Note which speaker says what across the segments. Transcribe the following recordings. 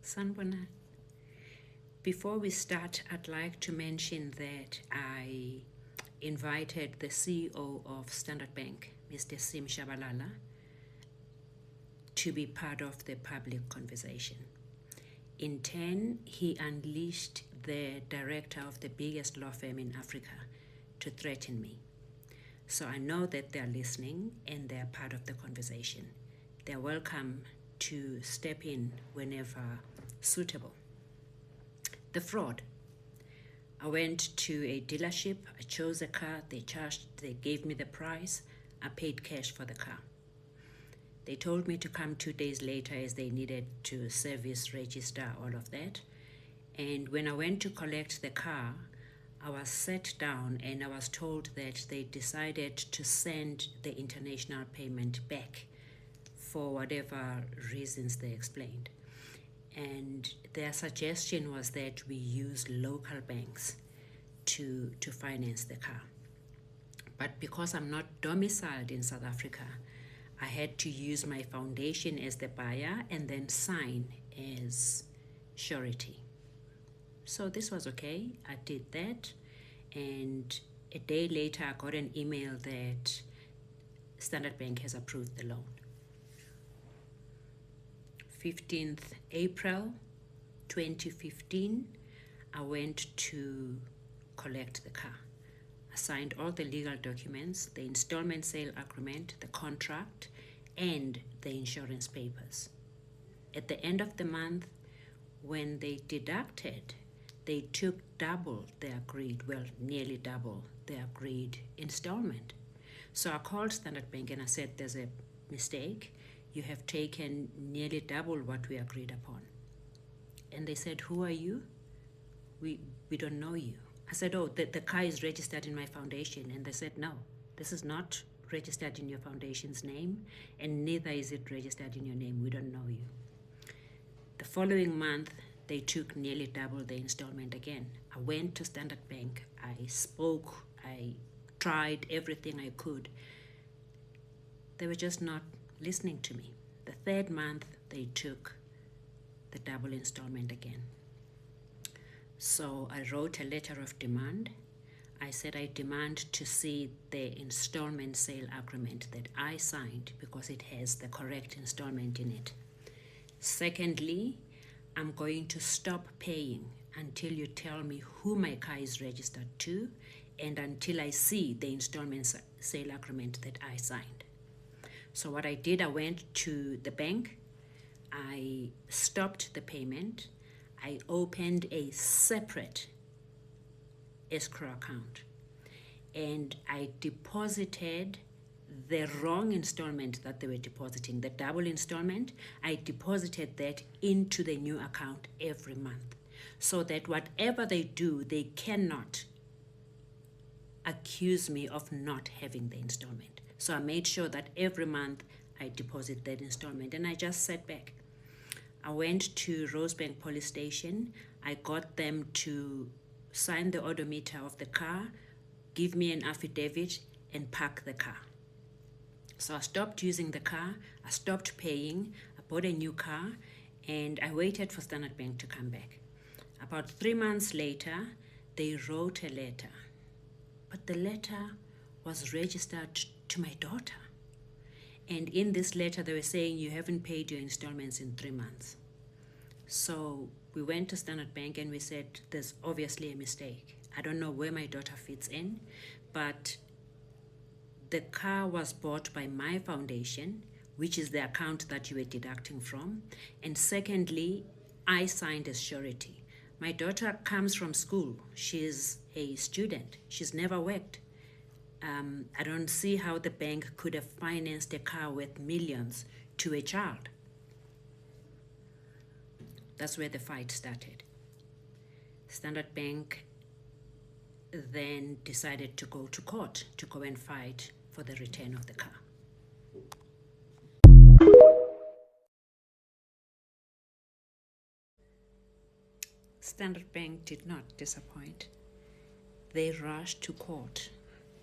Speaker 1: Sanbona. Before we start, I'd like to mention that I invited the CEO of Standard Bank, Mr. Sim Shabalala, to be part of the public conversation. In turn, he unleashed the director of the biggest law firm in Africa to threaten me. So I know that they're listening and they're part of the conversation. They're welcome to step in whenever suitable. The fraud. I went to a dealership, I chose a car, they gave me the price, I paid cash for the car. They told me to come 2 days later as they needed to service, register, all of that. And when I went to collect the car, I was sat down and I was told that they decided to send the international payment back for whatever reasons they explained. And their suggestion was that we use local banks to finance the car. But because I'm not domiciled in South Africa, I had to use my foundation as the buyer and then sign as surety. So this was okay. I did that. And a day later, I got an email that Standard Bank has approved the loan. 15th April 2015, I went to collect the car. I signed all the legal documents, the installment sale agreement, the contract, and the insurance papers. At the end of the month, when they deducted, they took double the agreed, well, nearly double the agreed installment. So I called Standard Bank and I said, there's a mistake. You have taken nearly double what we agreed upon. And they said, who are you? We don't know you. I said, oh, the car is registered in my foundation. And they said, no, this is not registered in your foundation's name, and neither is it registered in your name. We don't know you. The following month, they took nearly double the installment again. I went to Standard Bank. I spoke. I tried everything I could. They were just not listening to me. The third month, they took the double installment again. So I wrote a letter of demand. I said I demand to see the installment sale agreement that I signed because it has the correct installment in it. Secondly, I'm going to stop paying until you tell me who my car is registered to and until I see the installment sale agreement that I signed. So what I did, I went to the bank, I stopped the payment, I opened a separate escrow account, and I deposited the wrong installment that they were depositing, the double installment. I deposited that into the new account every month so that whatever they do, they cannot accuse me of not having the installment. So I made sure that every month I deposit that installment, and I just sat back. I went to Rosebank Police Station. I got them to sign the odometer of the car, give me an affidavit, and park the car. So I stopped using the car, I stopped paying, I bought a new car, and I waited for Standard Bank to come back. About 3 months later, they wrote a letter, but the letter was registered to my daughter. And in this letter, they were saying, you haven't paid your installments in 3 months. So we went to Standard Bank and we said, there's obviously a mistake. I don't know where my daughter fits in, but the car was bought by my foundation, which is the account that you were deducting from. And secondly, I signed as surety. My daughter comes from school. She's a student. She's never worked. I don't see how the bank could have financed a car worth millions to a child. That's where the fight started. Standard Bank then decided to go to court to go and fight for the return of the car. Standard Bank did not disappoint. They rushed to court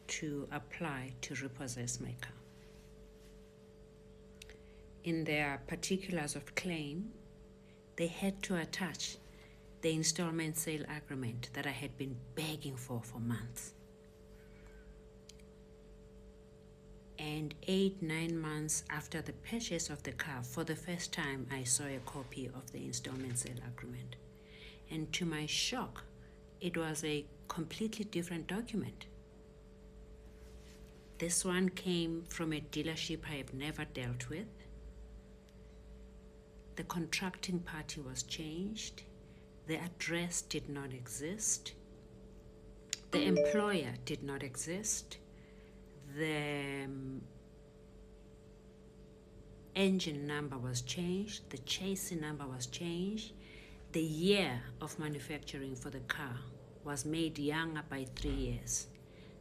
Speaker 1: to apply to repossess my car. In their particulars of claim, they had to attach the installment sale agreement that I had been begging for months. And 8-9 months after the purchase of the car, for the first time, I saw a copy of the installment sale agreement. And to my shock, it was a completely different document. This one came from a dealership I have never dealt with. The contracting party was changed. The address did not exist. The employer did not exist. The engine number was changed. The chassis number was changed. The year of manufacturing for the car was made younger by 3 years.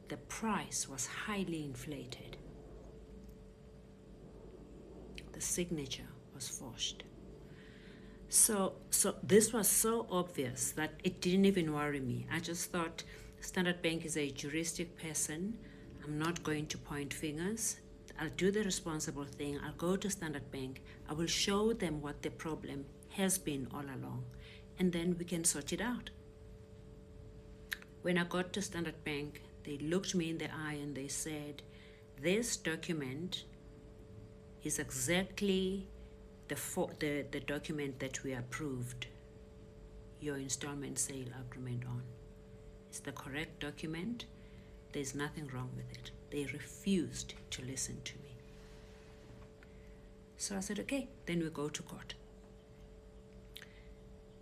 Speaker 1: The price was highly inflated. The signature was forged. So this was so obvious that it didn't even worry me. I just thought Standard Bank is a juristic person. I'm not going to point fingers. I'll do the responsible thing. I'll go to Standard Bank. I will show them what the problem has been all along, and then we can sort it out. When I got to Standard Bank, they looked me in the eye and they said, this document is exactly the document that we approved your installment sale agreement on. It's the correct document. There's nothing wrong with it. They refused to listen to me. So I said, okay, then we go to court.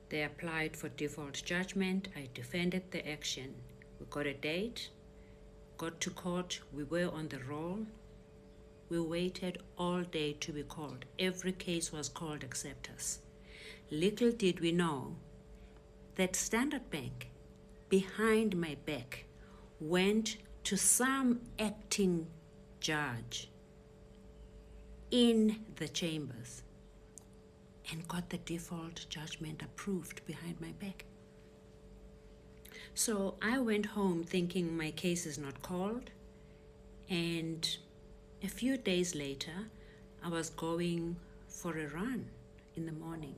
Speaker 1: They applied for default judgment. I defended the action. We got a date, got to court. We were on the roll. We waited all day to be called. Every case was called except us. Little did we know that Standard Bank, behind my back, went to some acting judge in the chambers and got the default judgment approved behind my back. So I went home thinking my case is not called, and a few days later, I was going for a run in the morning,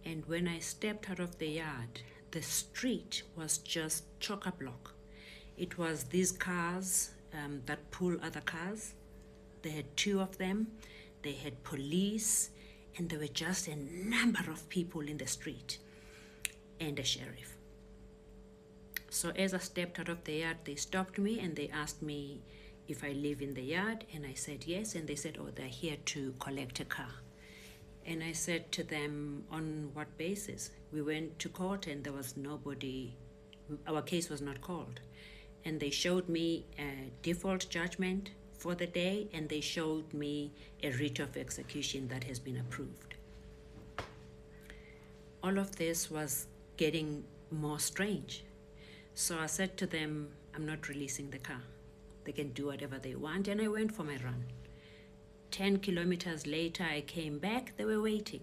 Speaker 1: and when I stepped out of the yard, the street was just chock-a-block. It was these cars that pull other cars. They had 2 of them. They had police, and there were just a number of people in the street and a sheriff. So as I stepped out of the yard, they stopped me and they asked me if I live in the yard, and I said yes, and they said, oh, they're here to collect a car. And I said to them, on what basis? We went to court and there was nobody, our case was not called. And they showed me a default judgment for the day, and they showed me a writ of execution that has been approved. All of this was getting more strange. So I said to them, I'm not releasing the car. They can do whatever they want, and I went for my run. 10 kilometers later, I came back, they were waiting.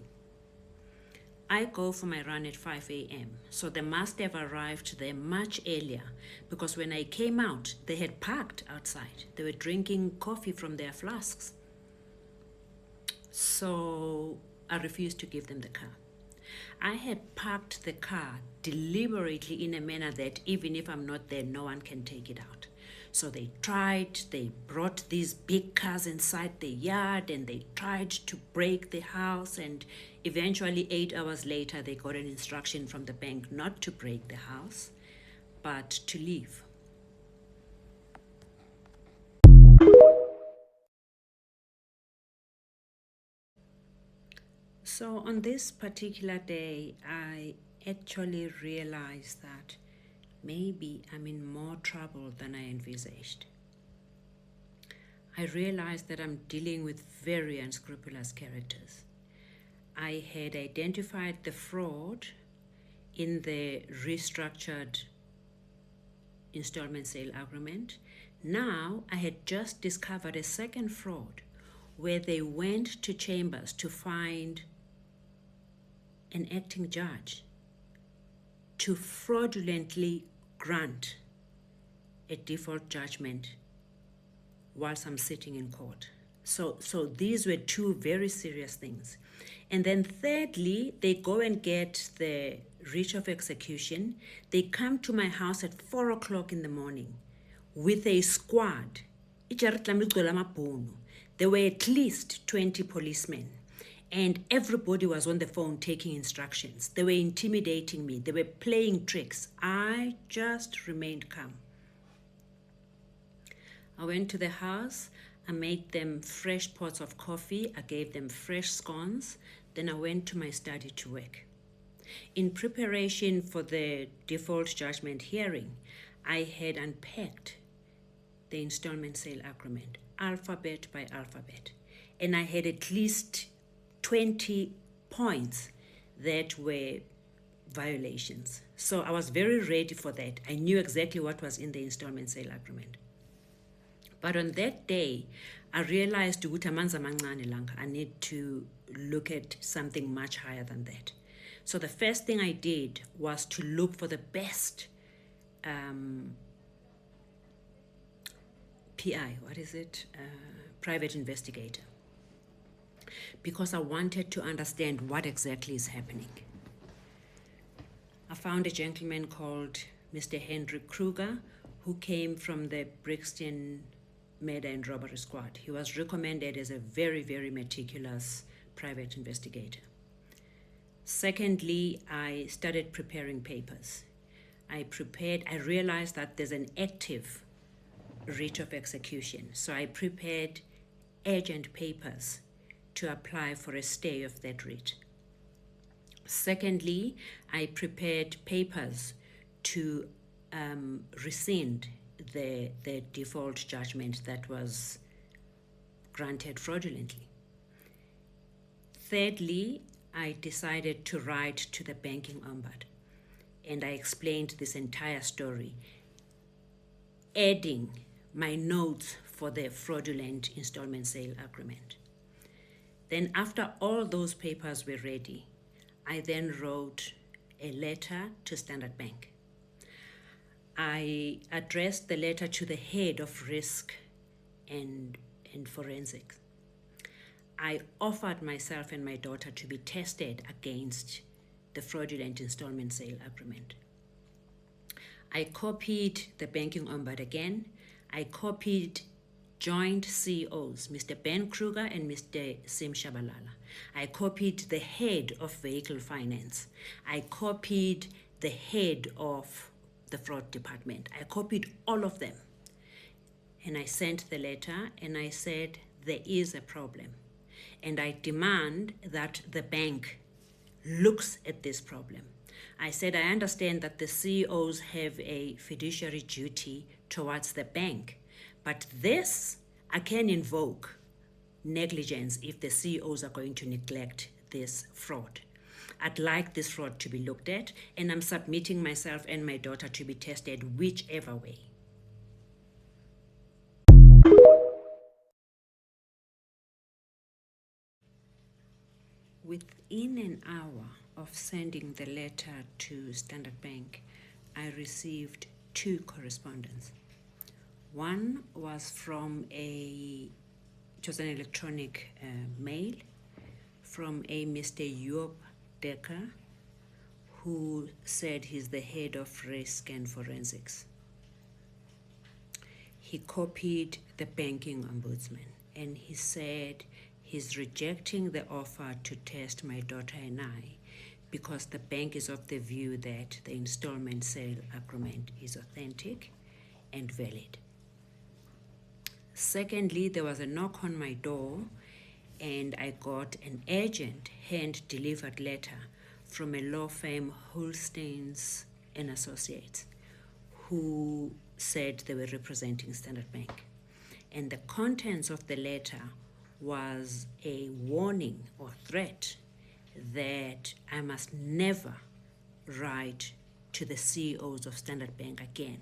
Speaker 1: I go for my run at 5 a.m. So they must have arrived there much earlier, because when I came out, they had parked outside. They were drinking coffee from their flasks. So I refused to give them the car. I had parked the car deliberately in a manner that even if I'm not there, no one can take it out. So they brought these big cars inside the yard, and they tried to break the house, and eventually 8 hours later they got an instruction from the bank not to break the house, but to leave. So on this particular day, I actually realized that maybe I'm in more trouble than I envisaged. I realized that I'm dealing with very unscrupulous characters. I had identified the fraud in the restructured installment sale agreement. Now I had just discovered a second fraud where they went to chambers to find an acting judge to fraudulently grant a default judgment whilst I'm sitting in court. So these were two very serious things. And then thirdly, they go and get the writ of execution. They come to my house at 4 o'clock in the morning with a squad. There were at least 20 policemen, and everybody was on the phone taking instructions. They were intimidating me. They were playing tricks. I just remained calm. I went to the house. I made them fresh pots of coffee. I gave them fresh scones. Then I went to my study to work. In preparation for the default judgment hearing, I had unpacked the installment sale agreement, alphabet by alphabet. And I had at least 20 points that were violations. So I was very ready for that. I knew exactly what was in the installment sale agreement. But on that day, I realized I need to look at something much higher than that. So the first thing I did was to look for the best PI, private investigator, because I wanted to understand what exactly is happening. I found a gentleman called Mr. Henry Kruger, who came from the Brixton Murder and Robbery Squad. He was recommended as a very, very meticulous private investigator. Secondly, I started preparing papers. I realized that there's an active writ of execution. So I prepared urgent papers to apply for a stay of that writ. Secondly, I prepared papers to rescind the default judgment that was granted fraudulently. Thirdly, I decided to write to the banking ombudsman, and I explained this entire story, adding my notes for the fraudulent installment sale agreement. Then after all those papers were ready, I then wrote a letter to Standard Bank. I addressed the letter to the head of risk and forensics. I offered myself and my daughter to be tested against the fraudulent installment sale agreement. I copied the banking ombudsman again. I copied joint CEOs, Mr. Ben Kruger and Mr. Sim Shabalala. I copied the head of vehicle finance. I copied the head of the fraud department. I copied all of them. And I sent the letter and I said, there is a problem. And I demand that the bank looks at this problem. I said, I understand that the CEOs have a fiduciary duty towards the bank, but this, I can invoke negligence if the CEOs are going to neglect this fraud. I'd like this fraud to be looked at, and I'm submitting myself and my daughter to be tested whichever way. Within an hour of sending the letter to Standard Bank, I received two correspondence. One was from it was an electronic mail from a Mr. Joop Dekker, who said he's the head of risk and forensics. He copied the banking ombudsman, and he said he's rejecting the offer to test my daughter and I because the bank is of the view that the installment sale agreement is authentic and valid. Secondly, there was a knock on my door, and I got an urgent hand-delivered letter from a law firm, Holsteins and Associates, who said they were representing Standard Bank. And the contents of the letter was a warning or threat that I must never write to the CEOs of Standard Bank again.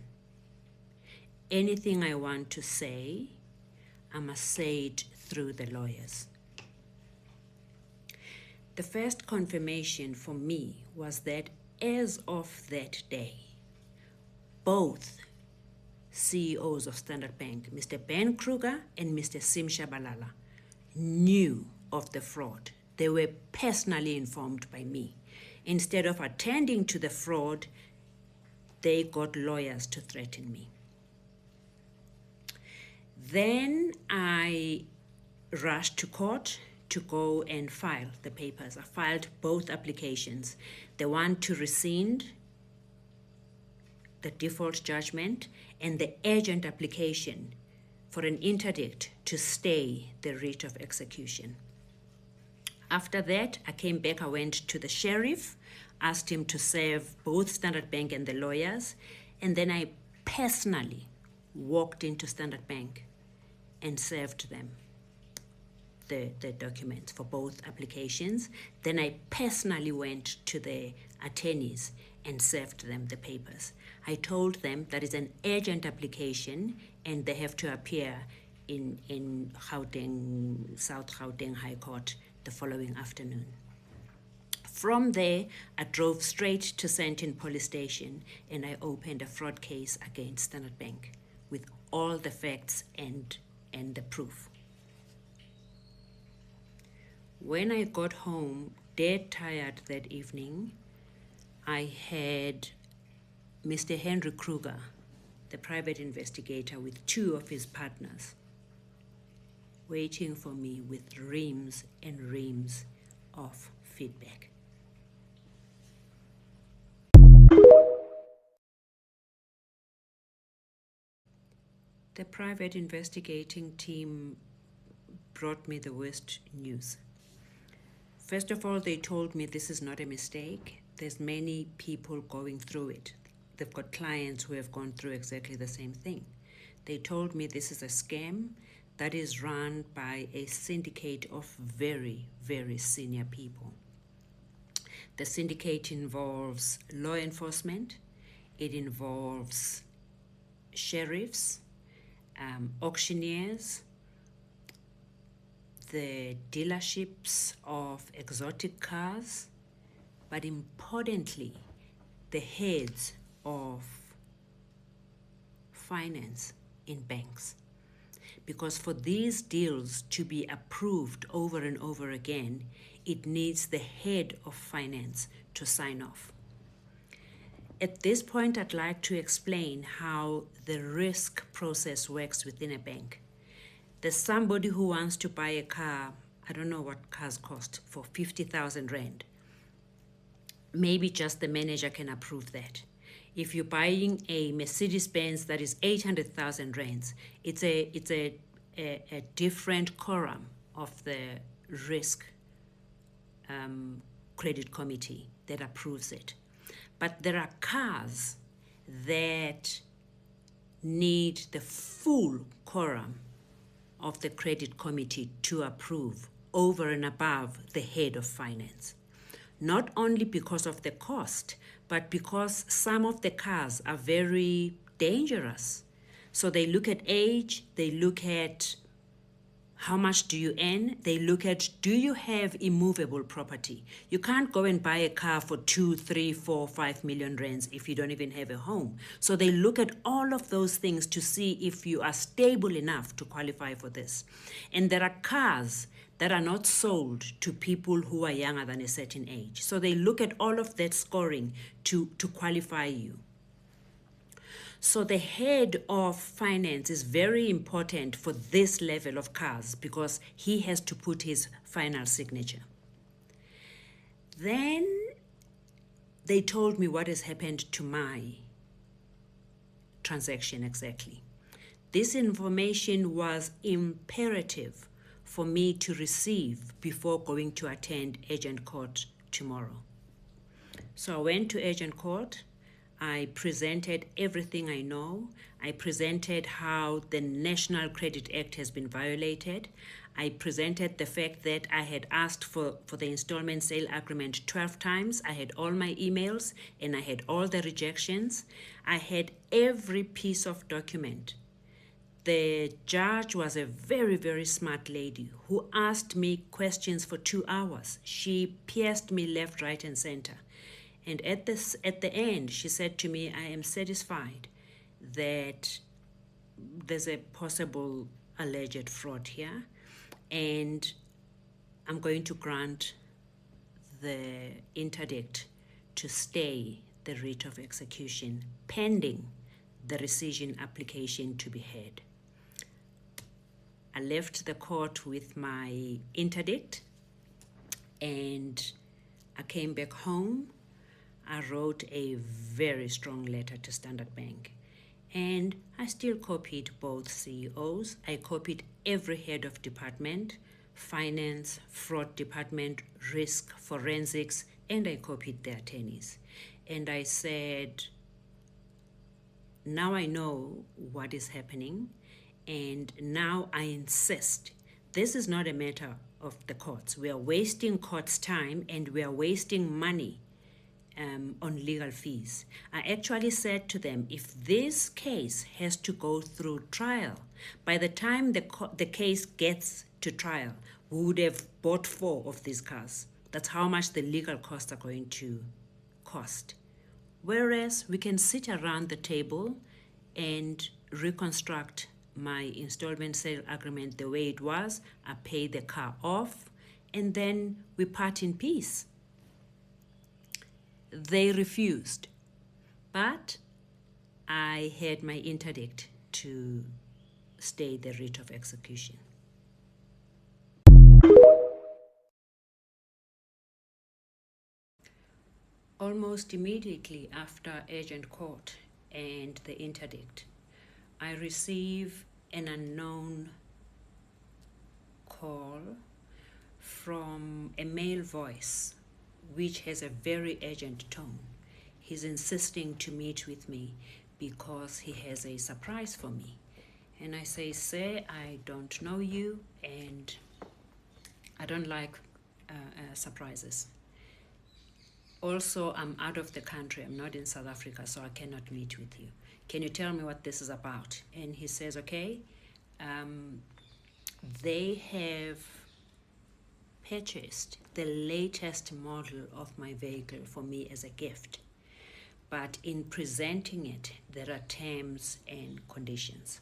Speaker 1: Anything I want to say, I must say it through the lawyers. The first confirmation for me was that as of that day, both CEOs of Standard Bank, Mr. Ben Kruger and Mr. Sim Shabalala, knew of the fraud. They were personally informed by me. Instead of attending to the fraud, they got lawyers to threaten me. Then I rushed to court to go and file the papers. I filed both applications, the one to rescind the default judgment and the urgent application for an interdict to stay the writ of execution. After that, I came back, I went to the sheriff, asked him to serve both Standard Bank and the lawyers, and then I personally walked into Standard Bank and served them the documents for both applications. Then I personally went to the attorneys and served them the papers. I told them that it's an urgent application and they have to appear in Gauteng, South Gauteng High Court the following afternoon. From there, I drove straight to Sandton Police Station and I opened a fraud case against Standard Bank with all the facts and the proof. When I got home, dead tired that evening, I had Mr. Henry Kruger, the private investigator, with two of his partners, waiting for me with reams and reams of feedback. The private investigating team brought me the worst news. First of all, they told me this is not a mistake. There's many people going through it. They've got clients who have gone through exactly the same thing. They told me this is a scam that is run by a syndicate of very, very senior people. The syndicate involves law enforcement, it involves sheriffs, auctioneers, the dealerships of exotic cars, but importantly, the heads of finance in banks. Because for these deals to be approved over and over again, it needs the head of finance to sign off. At this point, I'd like to explain how the risk process works within a bank. There's somebody who wants to buy a car, I don't know what cars cost, for 50,000 Rand. Maybe just the manager can approve that. If you're buying a Mercedes-Benz that is 800,000 Rands, it's a different quorum of the risk credit committee that approves it. But there are cars that need the full quorum of the credit committee to approve over and above the head of finance. Not only because of the cost, but because some of the cars are very dangerous. So they look at age, they look at how much do you earn, they look at do you have immovable property. You can't go and buy a car for 2, 3, 4, 5 million Rands if you don't even have a home. So they look at all of those things to see if you are stable enough to qualify for this. And there are cars that are not sold to people who are younger than a certain age. So they look at all of that scoring to qualify you. So the head of finance is very important for this level of cars because he has to put his final signature. Then they told me what has happened to my transaction exactly. This information was imperative for me to receive before going to attend agent court tomorrow. So I went to agent court. I presented everything I know. I presented how the National Credit Act has been violated. I presented the fact that I had asked for the installment sale agreement 12 times. I had all my emails and I had all the rejections. I had every piece of document. The judge was a very, very smart lady who asked me questions for 2 hours. She pierced me left, right, and center. And at the end, she said to me, I am satisfied that there's a possible alleged fraud here. and I'm going to grant the interdict to stay the writ of execution pending the rescission application to be heard. I left the court with my interdict and I came back home. I wrote a very strong letter to Standard Bank, and I still copied both CEOs. I copied every head of department, finance, fraud department, risk, forensics, and I copied the attorneys. And I said, now I know what is happening, and now I insist. This is not a matter of the courts. We are wasting courts' time and we are wasting money on legal fees. I actually said to them, if this case has to go through trial, by the time the case gets to trial, we would have bought 4 of these cars. That's how much the legal costs are going to cost. Whereas we can sit around the table and reconstruct my installment sale agreement the way it was. I pay the car off, and then we part in peace. They refused, but I had my interdict to stay the writ of execution. Almost immediately after urgent court and the interdict, I receive an unknown call from a male voice which has a very urgent tone. He's insisting to meet with me because he has a surprise for me. And I say, sir, I don't know you and I don't like surprises. Also, I'm out of the country. I'm not in South Africa, so I cannot meet with you. Can you tell me what this is about? And he says, okay, they have purchased the latest model of my vehicle for me as a gift. But in presenting it, there are terms and conditions.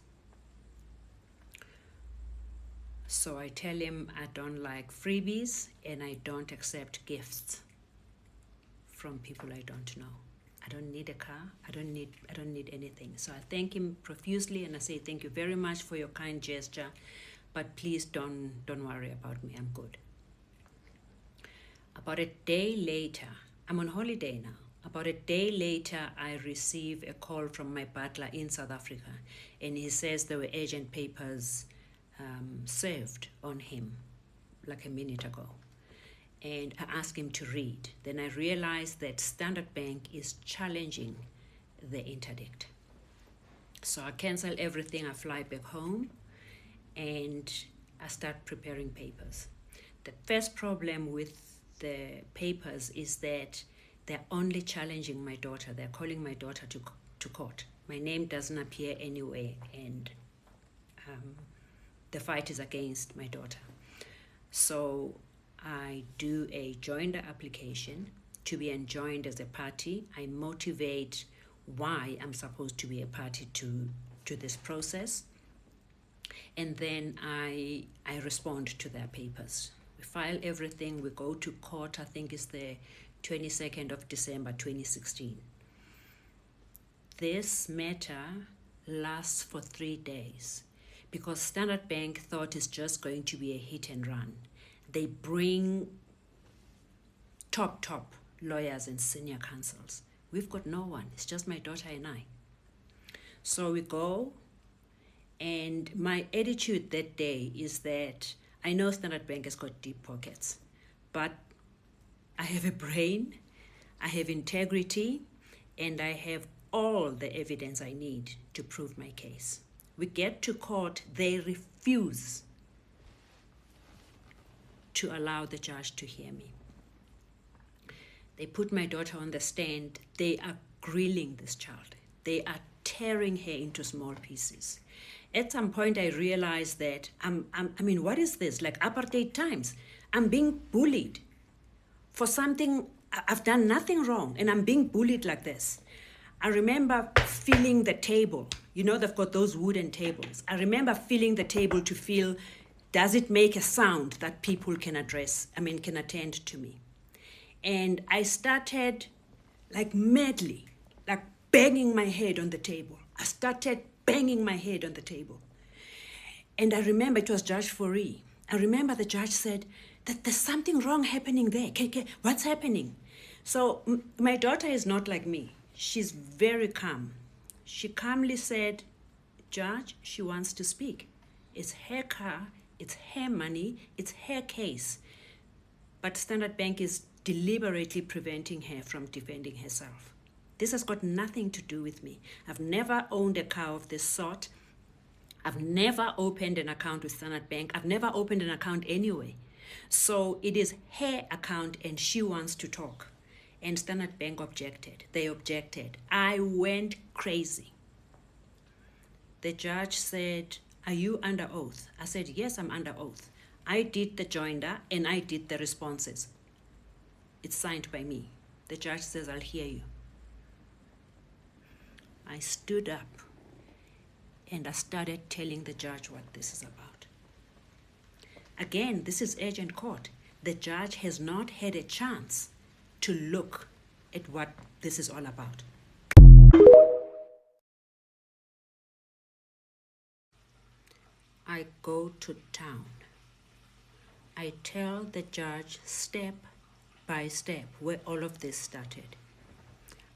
Speaker 1: So I tell him I don't like freebies and I don't accept gifts from people I don't know. I don't need a car. I don't need anything. So I thank him profusely and I say, thank you very much for your kind gesture, but please don't worry about me. I'm good. About a day later, I'm on holiday now. About a day later, I receive a call from my butler in South Africa, and he says there were urgent papers served on him like a minute ago. And I ask him to read. Then I realize that Standard Bank is challenging the interdict. So I cancel everything, I fly back home, and I start preparing papers. The first problem with the papers is that they're only challenging my daughter. They're calling my daughter to court. My name doesn't appear anywhere, and the fight is against my daughter. So I do a joinder application to be enjoined as a party. I motivate why I'm supposed to be a party to this process. And then I respond to their papers. We file everything, we go to court, I think it's the 22nd of December 2016. This matter lasts for 3 days because Standard Bank thought it's just going to be a hit and run. They bring top lawyers and senior counsels. We've got no one, it's just my daughter and I. So we go, and my attitude that day is that I know Standard Bank has got deep pockets, but I have a brain, I have integrity, and I have all the evidence I need to prove my case. We get to court, they refuse to allow the judge to hear me. They put my daughter on the stand. They are grilling this child. They are tearing her into small pieces. At some point, I realized that, what is this? Like apartheid times. I'm being bullied for something, I've done nothing wrong, and I'm being bullied like this. I remember feeling the table. You know, they've got those wooden tables. I remember feeling the table to feel Does it make a sound that people can can attend to me? And I started like madly, like banging my head on the table. I started banging my head on the table. And I remember it was Judge Foree. I remember the judge said that there's something wrong happening there. What's happening? So my daughter is not like me. She's very calm. She calmly said, Judge, she wants to speak. It's her car, it's her money, it's her case. But Standard Bank is deliberately preventing her from defending herself. This has got nothing to do with me. I've never owned a car of this sort. I've never opened an account with Standard Bank. I've never opened an account anyway. So it is her account and she wants to talk. And Standard Bank objected. They objected. I went crazy. The judge said, are you under oath? I said, yes, I'm under oath. I did the joinder and I did the responses. It's signed by me. The judge says, I'll hear you. I stood up and I started telling the judge what this is about. Again, this is urgent court. The judge has not had a chance to look at what this is all about. I go to town. I tell the judge step by step where all of this started.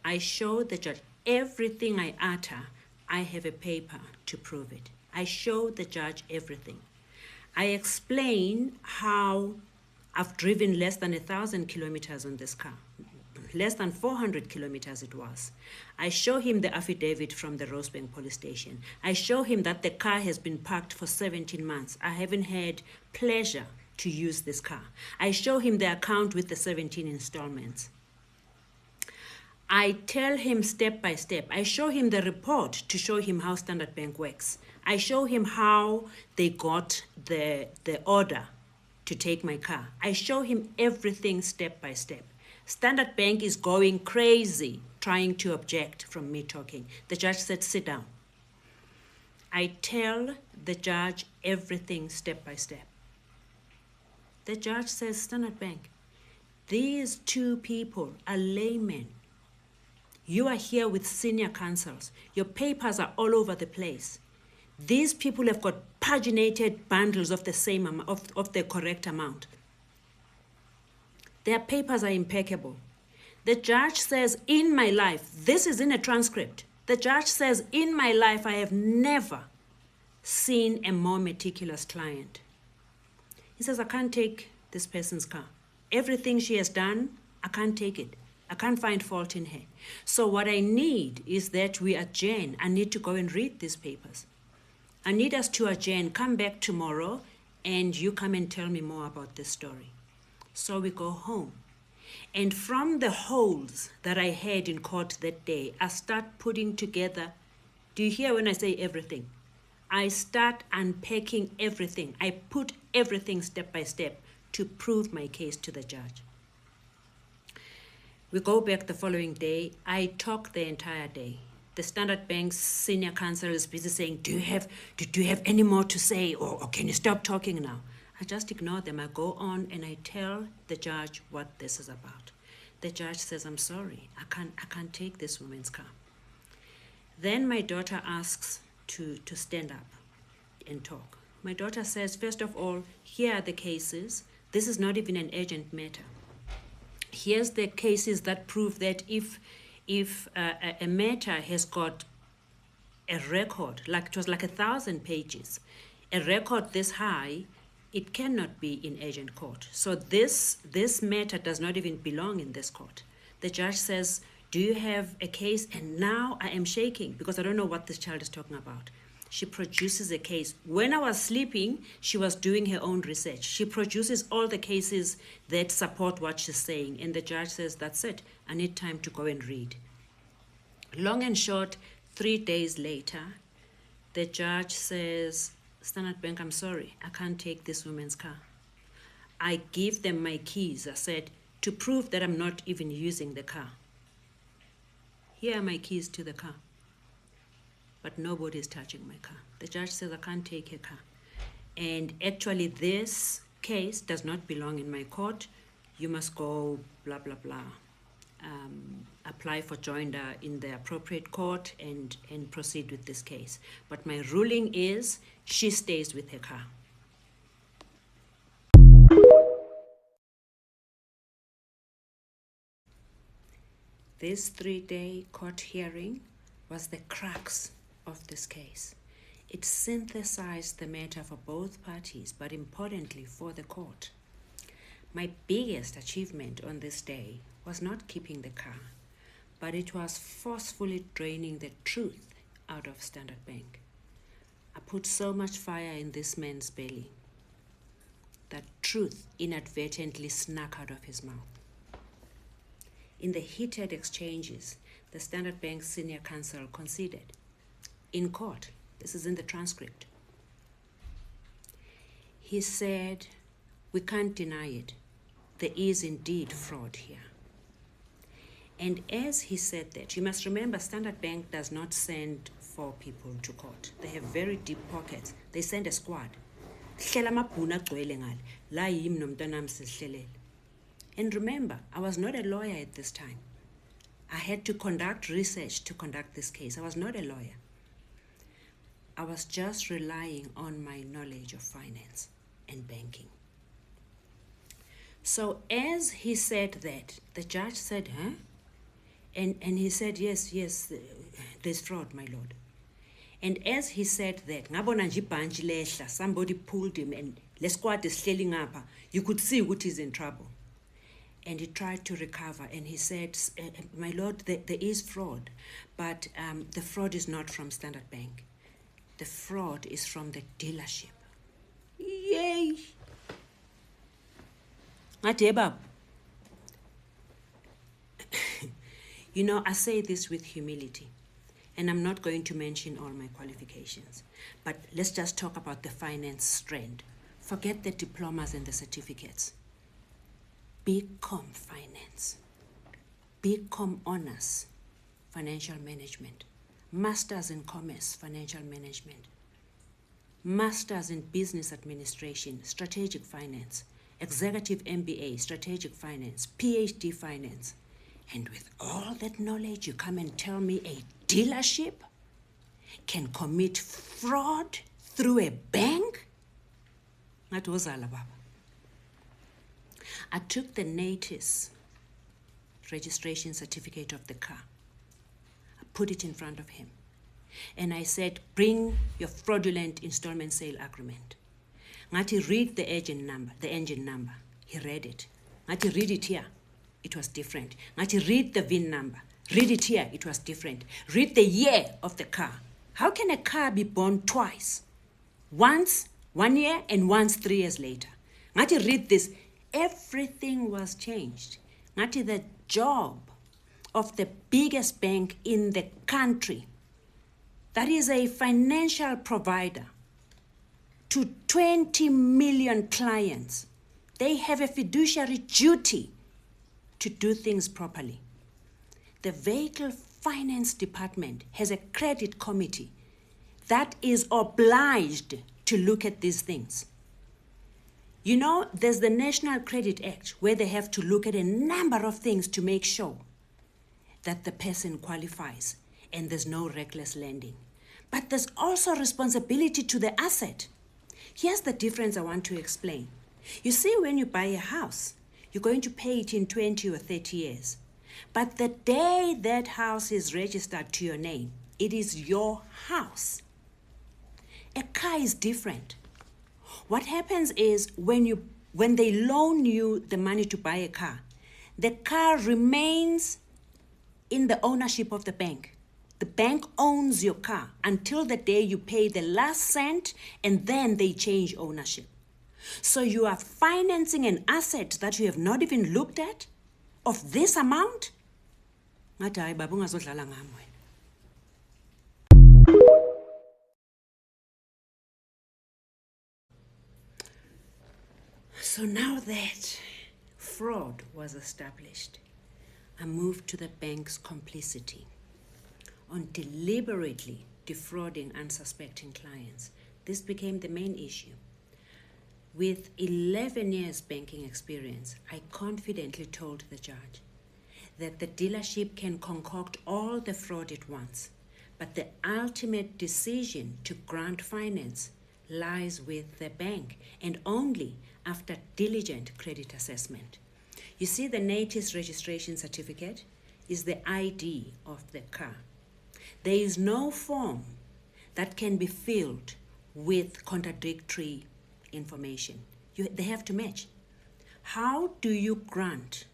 Speaker 1: I show the judge everything I utter. I have a paper to prove it. I show the judge everything. I explain how I've driven less than 1,000 kilometers on this car. Less than 400 kilometers it was. I show him the affidavit from the Rosebank police station. I show him that the car has been parked for 17 months. I haven't had pleasure to use this car. I show him the account with the 17 installments. I tell him step by step. I show him the report to show him how Standard Bank works. I show him how they got the order to take my car. I show him everything step by step. Standard Bank is going crazy trying to object from me talking. The judge said, sit down. I tell the judge everything step by step. The judge says, Standard Bank, these two people are laymen. You are here with senior counsels. Your papers are all over the place. These people have got paginated bundles of the same of the correct amount. Their papers are impeccable. The judge says, in my life, this is in a transcript. The judge says, in my life, I have never seen a more meticulous client. He says, I can't take this person's car. Everything she has done, I can't take it. I can't find fault in her. So what I need is that we adjourn. I need to go and read these papers. I need us to adjourn, come back tomorrow, and you come and tell me more about this story. So we go home. And from the holes that I had in court that day, I start putting together, do you hear when I say everything? I start unpacking everything. I put everything step by step to prove my case to the judge. We go back the following day. I talk the entire day. The Standard Bank's senior counsel is busy saying, do you have any more to say? Or can you stop talking now? I just ignore them. I go on and I tell the judge what this is about. The judge says, I'm sorry. I can't take this woman's car. Then my daughter asks to stand up and talk. My daughter says, first of all, here are the cases. This is not even an urgent matter. Here's the cases that prove that if a matter has got a record, like it was like 1,000 pages, a record this high, it cannot be in urgent court. So this matter does not even belong in this court. The judge says, do you have a case? And now I am shaking because I don't know what this child is talking about. She produces a case. When I was sleeping, she was doing her own research. She produces all the cases that support what she's saying. And the judge says, that's it. I need time to go and read. Long and short, 3 days later, the judge says, Standard Bank, I'm sorry. I can't take this woman's car. I give them my keys. I said, to prove that I'm not even using the car. Here are my keys to the car. But nobody is touching my car. The judge says I can't take her car. And actually this case does not belong in my court. You must go blah, blah, blah. Apply for joinder in the appropriate court and proceed with this case. But my ruling is she stays with her car. This 3-day court hearing was the crux of this case. It synthesized the matter for both parties, but importantly for the court. My biggest achievement on this day was not keeping the car, but it was forcefully draining the truth out of Standard Bank. I put so much fire in this man's belly that truth inadvertently snuck out of his mouth. In the heated exchanges, the Standard Bank senior counsel conceded in court. This is in the transcript. He said, "We can't deny it. There is indeed fraud here." And as he said that, you must remember Standard Bank does not send 4 people to court. They have very deep pockets. They send a squad. And remember, I was not a lawyer at this time. I had to conduct research to conduct this case. I was not a lawyer. I was just relying on my knowledge of finance and banking. So as he said that, the judge said, "Huh?" And he said, yes, there's fraud, my lord. And as he said that, somebody pulled him and the squad is sailing up. You could see what is in trouble. And he tried to recover, and he said, "My lord, there is fraud, but the fraud is not from Standard Bank. The fraud is from the dealership." Yay! You know, I say this with humility, and I'm not going to mention all my qualifications, but let's just talk about the finance strand. Forget the diplomas and the certificates. BCom Finance, BCom Honors, Financial Management, Masters in Commerce, Financial Management, Masters in Business Administration, Strategic Finance, Executive MBA, Strategic Finance, PhD Finance. And with all that knowledge, you come and tell me a dealership can commit fraud through a bank? That was Alabama. I took the NATIS registration certificate of the car. I put it in front of him. And I said, "Bring your fraudulent installment sale agreement." Ngati, read the engine number. He read it. Ngati, read it here. It was different. Ngati, read the VIN number. Read it here. It was different. Read the year of the car. How can a car be born twice? Once 1 year and once 3 years later. Ngati, read this. Everything was changed. Ngati, the job of the biggest bank in the country, that is a financial provider to 20 million clients, they have a fiduciary duty to do things properly. The Vehicle Finance Department has a credit committee that is obliged to look at these things. You know, there's the National Credit Act where they have to look at a number of things to make sure that the person qualifies and there's no reckless lending. But there's also responsibility to the asset. Here's the difference I want to explain. You see, when you buy a house, you're going to pay it in 20 or 30 years. But the day that house is registered to your name, it is your house. A car is different. What happens is when they loan you the money to buy a car, the car remains in the ownership of the bank. The bank owns your car until the day you pay the last cent, and then they change ownership. So you are financing an asset that you have not even looked at of this amount? So now that fraud was established, I moved to the bank's complicity on deliberately defrauding unsuspecting clients. This became the main issue. With 11 years banking experience, I confidently told the judge that the dealership can concoct all the fraud it wants, but the ultimate decision to grant finance lies with the bank, and only after diligent credit assessment. You see, the NATIS registration certificate is the ID of the car. There is no form that can be filled with contradictory information. They have to match. How do you grant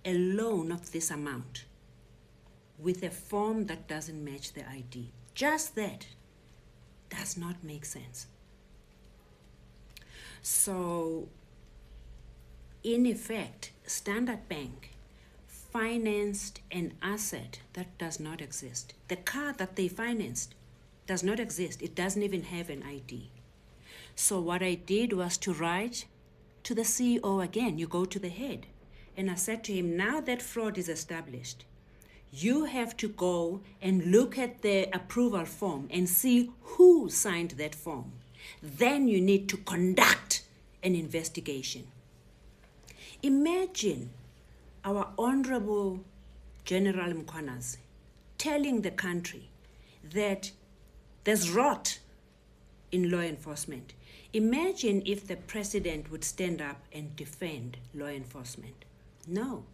Speaker 1: a loan of this amount with a form that doesn't match the ID? Just that does not make sense. So, in effect, Standard Bank financed an asset that does not exist. The car that they financed does not exist. It doesn't even have an ID. So what I did was to write to the CEO again. You go to the head. And I said to him, now that fraud is established, you have to go and look at the approval form and see who signed that form. Then you need to conduct an investigation. Imagine our Honorable General Mkhwanazi telling the country that there's rot in law enforcement. Imagine if the president would stand up and defend law enforcement. No.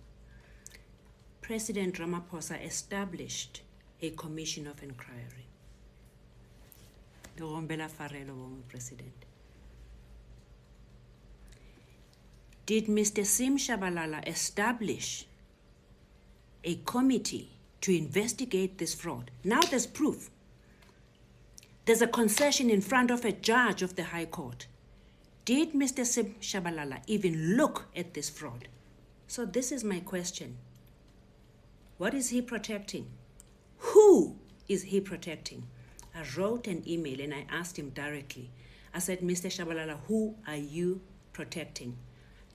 Speaker 1: President Ramaphosa established a commission of inquiry. President. Did Mr. Sim Shabalala establish a committee to investigate this fraud? Now there's proof. There's a concession in front of a judge of the High Court. Did Mr. Sim Shabalala even look at this fraud? So this is my question. What is he protecting? Who is he protecting? I wrote an email and I asked him directly. I said, Mr. Shabalala, who are you protecting?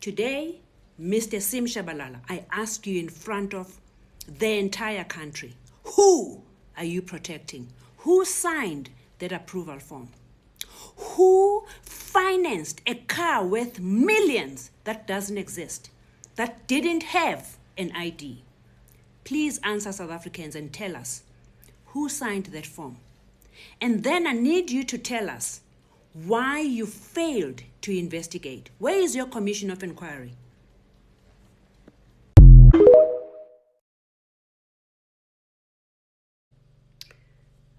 Speaker 1: Today, Mr. Sim Shabalala, I ask you in front of the entire country, who are you protecting? Who signed that approval form? Who financed a car worth millions that doesn't exist, that didn't have an ID? Please answer South Africans and tell us who signed that form. And then I need you to tell us why you failed to investigate. Where is your commission of inquiry?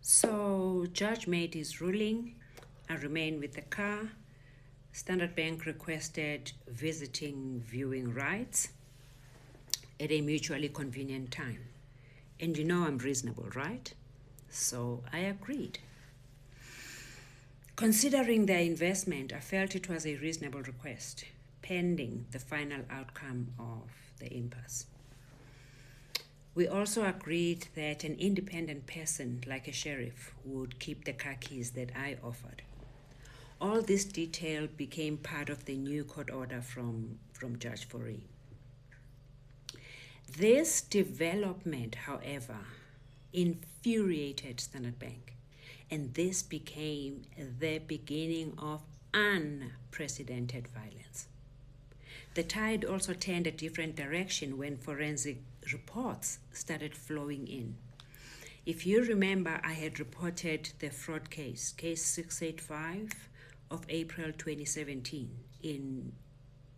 Speaker 1: So, judge made his ruling. I remain with the car. Standard Bank requested visiting viewing rights at a mutually convenient time. And you know I'm reasonable, right? So I agreed. Considering their investment, I felt it was a reasonable request, pending the final outcome of the impasse. We also agreed that an independent person, like a sheriff, would keep the car keys that I offered. All this detail became part of the new court order from Judge Fourie. This development, however, infuriated Standard Bank, and this became the beginning of unprecedented violence. The tide also turned a different direction when forensic reports started flowing in. If you remember, I had reported the fraud case 685 of April 2017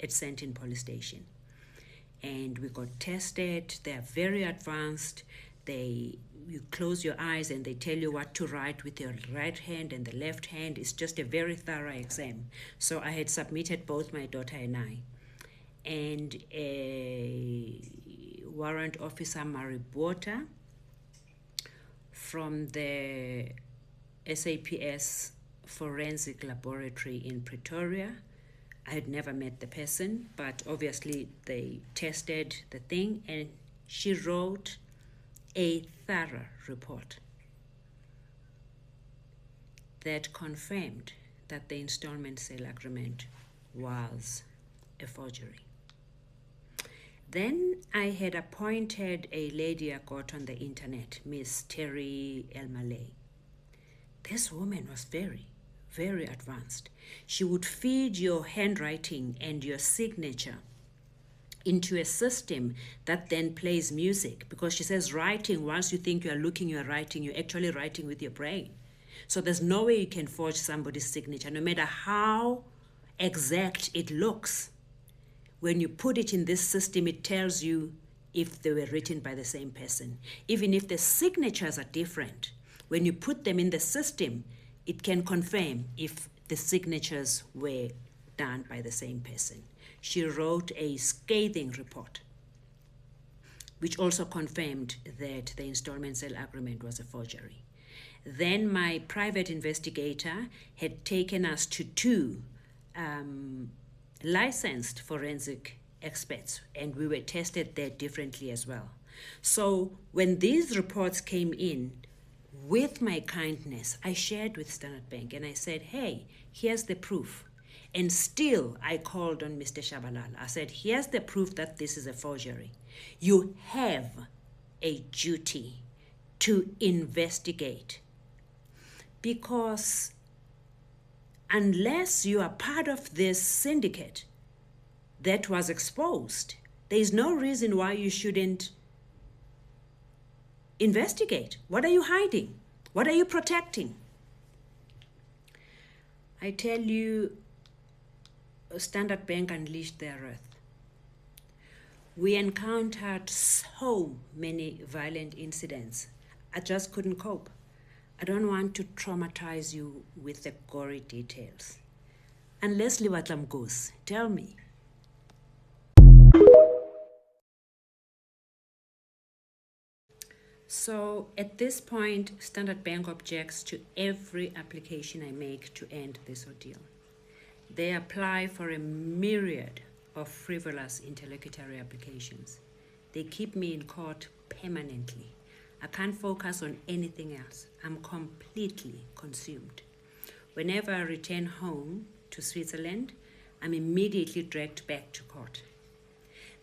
Speaker 1: at Sentin Police Station. And we got tested. They are very advanced. You close your eyes and they tell you what to write with your right hand and the left hand. It's just a very thorough exam. So I had submitted, both my daughter and I. And a warrant officer, Maribota, from the SAPS Forensic Laboratory in Pretoria. I had never met the person, but obviously they tested the thing, and she wrote a thorough report that confirmed that the installment sale agreement was a forgery. Then I had appointed a lady I got on the internet, Miss Terry Elmaleh. This woman was very, very advanced. She would feed your handwriting and your signature into a system that then plays music, because she says writing, once you think you are looking, you are writing, you're actually writing with your brain. So there's no way you can forge somebody's signature, no matter how exact it looks. When you put it in this system, it tells you if they were written by the same person. Even if the signatures are different, when you put them in the system, it can confirm if the signatures were done by the same person. She wrote a scathing report, which also confirmed that the installment sale agreement was a forgery. Then my private investigator had taken us to two licensed forensic experts, and we were tested there differently as well. So when these reports came in, with my kindness, I shared with Standard Bank and I said, hey, here's the proof. And still, I called on Mr. Shabalala. I said, here's the proof that this is a forgery. You have a duty to investigate, because unless you are part of this syndicate that was exposed, there is no reason why you shouldn't investigate. What are you hiding? What are you protecting? I tell you, Standard Bank unleashed their wrath. We encountered so many violent incidents. I just couldn't cope. I don't want to traumatize you with the gory details. Unless Liwatlam goes, tell me. So at this point, Standard Bank objects to every application I make to end this ordeal. They apply for a myriad of frivolous interlocutory applications. They keep me in court permanently. I can't focus on anything else. I'm completely consumed. Whenever I return home to Switzerland, I'm immediately dragged back to court.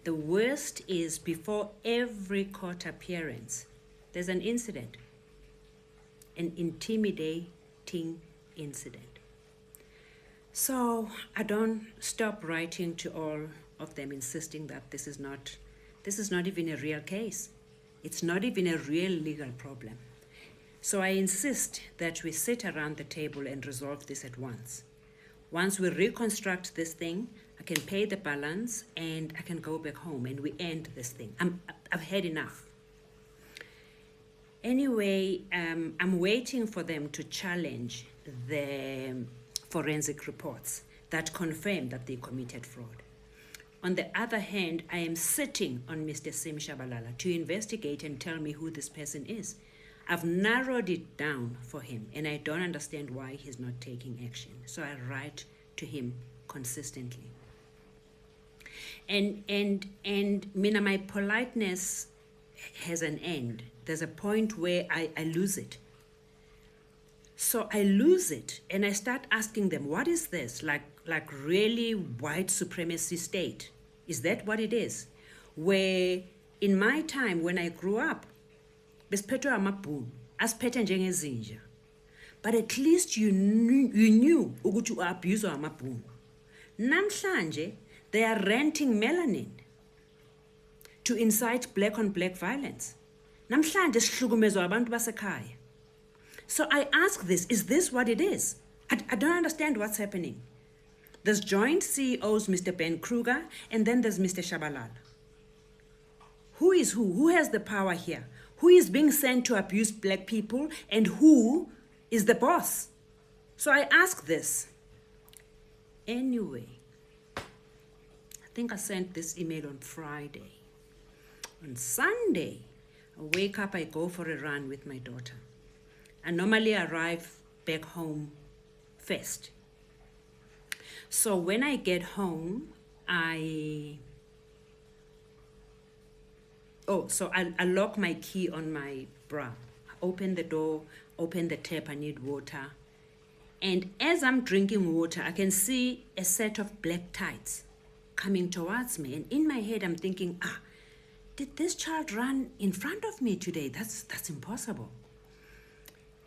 Speaker 1: The worst is, before every court appearance, there's an incident, an intimidating incident. So I don't stop writing to all of them, insisting that this is not even a real case. It's not even a real legal problem. So I insist that we sit around the table and resolve this at once. Once we reconstruct this thing, I can pay the balance and I can go back home and we end this thing. I've had enough. Anyway, I'm waiting for them to challenge the forensic reports that confirm that they committed fraud. On the other hand, I am sitting on Mr. Sim Shabalala to investigate and tell me who this person is. I've narrowed it down for him, and I don't understand why he's not taking action. So I write to him consistently. And Mina, my politeness has an end. There's a point where I lose it. So I lose it, and I start asking them, what is this? Like really white supremacy state? Is that what it is? Where in my time, when I grew up, besiphetwe amabhunu, asiphethe njengezinja. But at least you knew ukuthi u-abuse amabhunu. Namhlanje, they are renting melanin to incite black-on-black violence. Namhlanje sihlukumezwa abantu basekhaya. So I ask this, is this what it is? I don't understand what's happening. There's joint CEOs, Mr. Ben Kruger, and then there's Mr. Shabalala. Who is who? Who has the power here? Who is being sent to abuse black people, and who is the boss? So I ask this. Anyway, I think I sent this email on Friday. On Sunday, I wake up, I go for a run with my daughter. I normally arrive back home first. So when I get home, I lock my key on my bra. I open the door, open the tap, I need water. And as I'm drinking water, I can see a set of black tights coming towards me. And in my head, I'm thinking, did this child run in front of me today? That's impossible.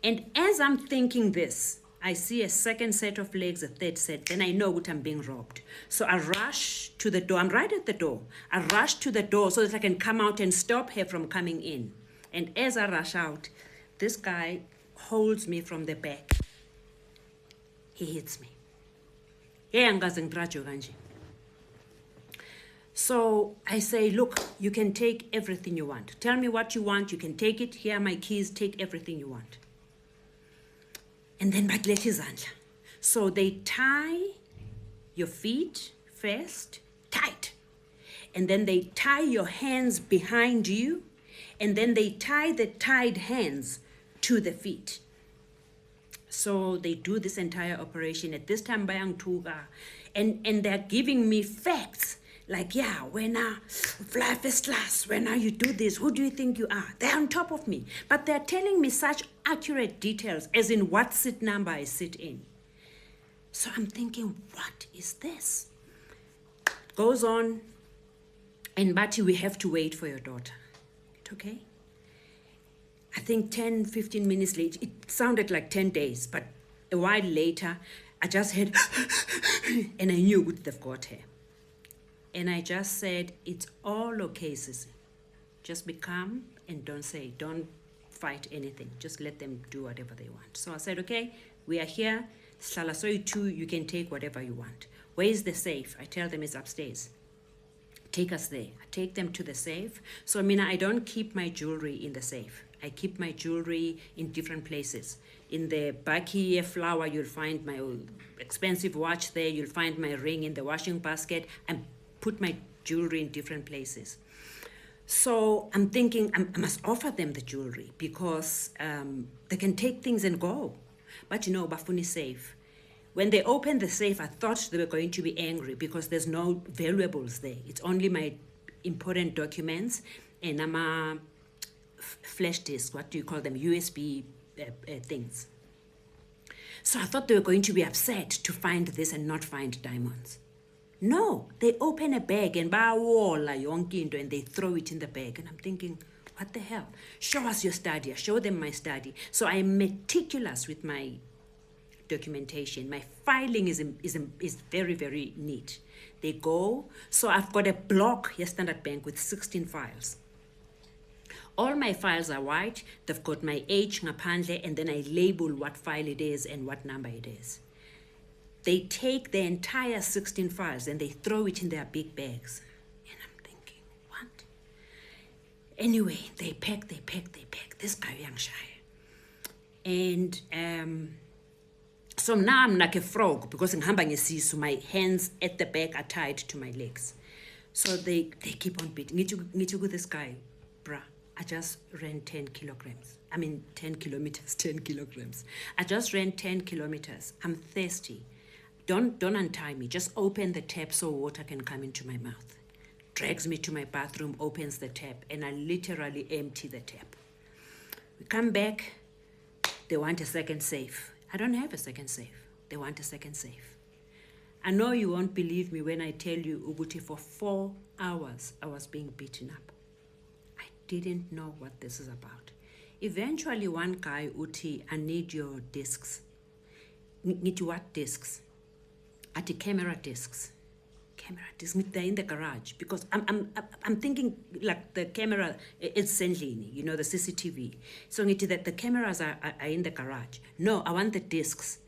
Speaker 1: And as I'm thinking this, I see a second set of legs, a third set, then I know what I'm being robbed. So I rush to the door. I'm right at the door. I rush to the door so that I can come out and stop her from coming in. And as I rush out, this guy holds me from the back. He hits me. So I say, look, you can take everything you want. Tell me what you want. You can take it. Here are my keys. Take everything you want. And then bakleti izandla. So they tie your feet first, tight. And then they tie your hands behind you. And then they tie the tied hands to the feet. So they do this entire operation. At this time, and they're giving me facts. Like, yeah, when I fly first class, when you do this, who do you think you are? They're on top of me. But they're telling me such accurate details, as in what seat number I sit in. So I'm thinking, what is this? Goes on, and Bati, we have to wait for your daughter. Okay? I think 10, 15 minutes later, it sounded like 10 days, but a while later, I just heard, and I knew they've got her. And I just said, it's all okay, Sissy. Just be calm and don't fight anything. Just let them do whatever they want. So I said, okay, we are here. Slalasoi 2, you can take whatever you want. Where is the safe? I tell them it's upstairs. Take us there. I take them to the safe. So, I don't keep my jewelry in the safe. I keep my jewelry in different places. In the Baki flower, you'll find my expensive watch there. You'll find my ring in the washing basket. And put my jewelry in different places. So I'm thinking I must offer them the jewelry because they can take things and go. But Bafuni safe. When they opened the safe, I thought they were going to be angry because there's no valuables there. It's only my important documents and I'm flash disk, what do you call them, USB things. So I thought they were going to be upset to find this and not find diamonds. No, they open a bag and and they throw it in the bag. And I'm thinking, what the hell? Show us your study. I show them my study. So I'm meticulous with my documentation. My filing is very, very neat. They go. So I've got a block here, Standard Bank, with 16 files. All my files are white. They've got my age, ngaphandle, and then I label what file it is and what number it is. They take the entire 16 files and they throw it in their big bags. And I'm thinking, what? Anyway, they pack. This guy young shy. And so now I'm like a frog because so my hands at the back are tied to my legs. So they keep on beating. Need to go this guy, bruh. I just ran 10 kilograms. 10 kilometers, 10 kilograms. I just ran 10 kilometers. I'm thirsty. Don't untie me. Just open the tap so water can come into my mouth. Drags me to my bathroom, opens the tap, and I literally empty the tap. We come back. They want a second safe. I don't have a second safe. They want a second safe. I know you won't believe me when I tell you, Uguti, for 4 hours I was being beaten up. I didn't know what this is about. Eventually, one guy, Uti, I need your discs. Need what discs? At the camera discs. They're in the garage because I'm thinking like the camera is sending, the CCTV. So that the cameras are in the garage. No, I want the discs.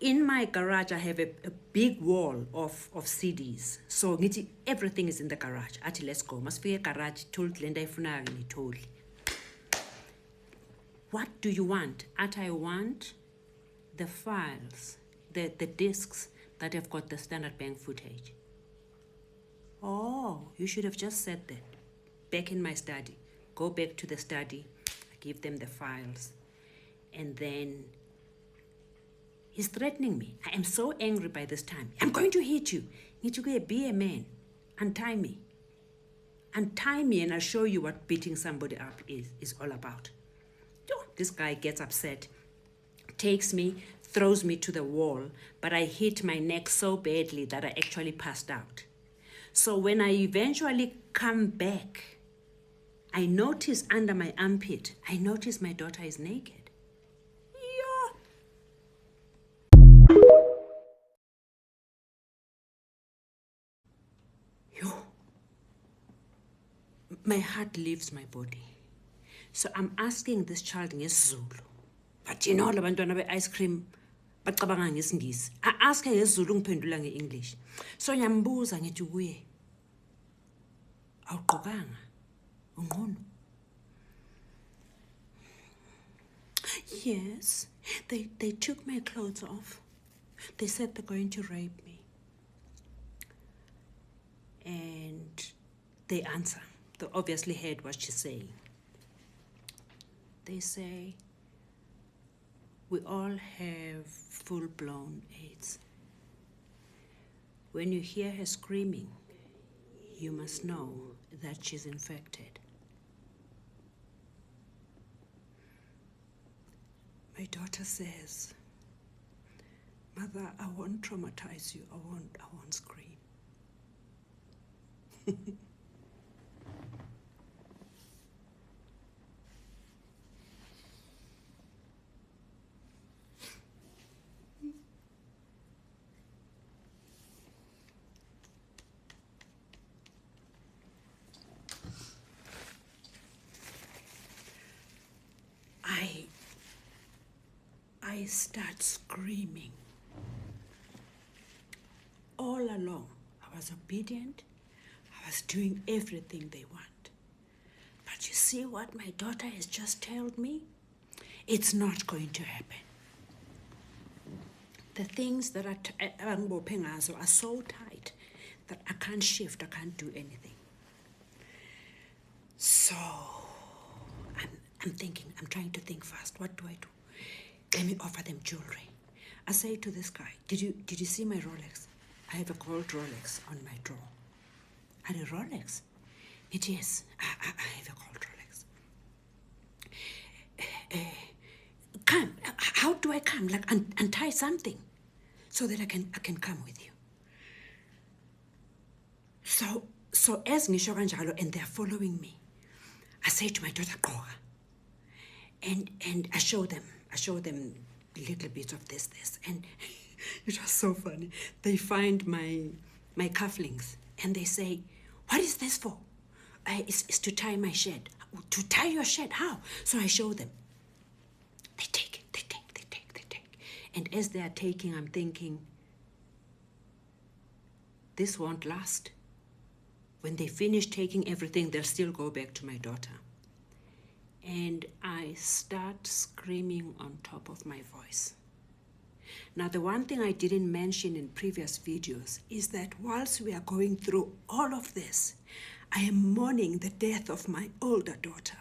Speaker 1: In my garage, I have a big wall of CDs. So everything is in the garage. Ati, let's go. Must be a garage. Told Linda Funari told. What do you want? I want the files, the discs that have got the Standard Bank footage. Oh, you should have just said that. Back in my study. Go back to the study. I give them the files. And then he's threatening me. I am so angry by this time. I'm going to hit you. Need to go be a man. Untie me. Untie me and I'll show you what beating somebody up is all about. This guy gets upset, takes me, throws me to the wall, but I hit my neck so badly that I actually passed out. So when I eventually come back, I notice under my armpit, my daughter is naked. Yeah. my heart leaves my body. So I'm asking this child ngesiZulu. But you know, labantwana be-ice cream, bacabanga ngesingisi. I ask her ngesiZulu ngiphendula nge-English. So ngiyambuza ngithi kuye, awugqokanga, unqunu? Yes, they took my clothes off. They said they're going to rape me. And they answer. They obviously heard what she's saying. They say, we all have full-blown AIDS. When you hear her screaming, you must know that she's infected. My daughter says, Mother, I won't traumatize you. I won't scream. I start screaming. All along, I was obedient. I was doing everything they want. But you see what my daughter has just told me? It's not going to happen. The things that are so tight that I can't shift, I can't do anything. So I'm thinking, I'm trying to think fast. What do I do? Let me offer them jewelry. I say to this guy, did you see my Rolex? I have a gold Rolex on my drawer. And a Rolex? It is. I have a gold Rolex. Come. How do I come? Like untie something so that I can come with you. So as ngisho kanjalo and they're following me, I say to my daughter, Qoga. And I show them little bits of this, and it was so funny. They find my cufflinks and they say, what is this for? It's to tie my shirt. To tie your shirt? How? So I show them. They take. And as they are taking, I'm thinking, this won't last. When they finish taking everything, they'll still go back to my daughter. And I start screaming on top of my voice. Now, the one thing I didn't mention in previous videos is that whilst we are going through all of this, I am mourning the death of my older daughter,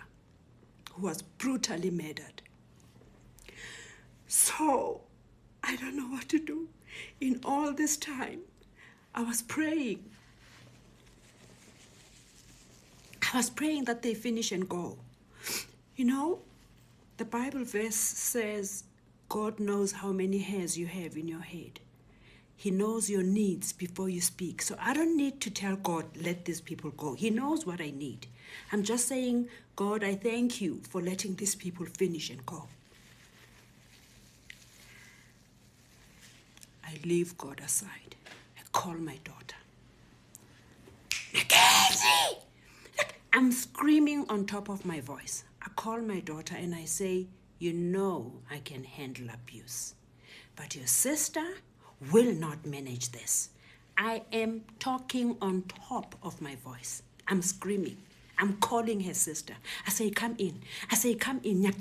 Speaker 1: who was brutally murdered. So, I don't know what to do. In all this time, I was praying. I was praying that they finish and go. You know, the Bible verse says, God knows how many hairs you have in your head. He knows your needs before you speak. So I don't need to tell God, let these people go. He knows what I need. I'm just saying, God, I thank you for letting these people finish and go. I leave God aside. I call my daughter. Mackenzie! I'm screaming on top of my voice. I call my daughter and I say, you know I can handle abuse, but your sister will not manage this. I am talking on top of my voice. I'm screaming. I'm calling her sister. I say, come in. I say, come in. I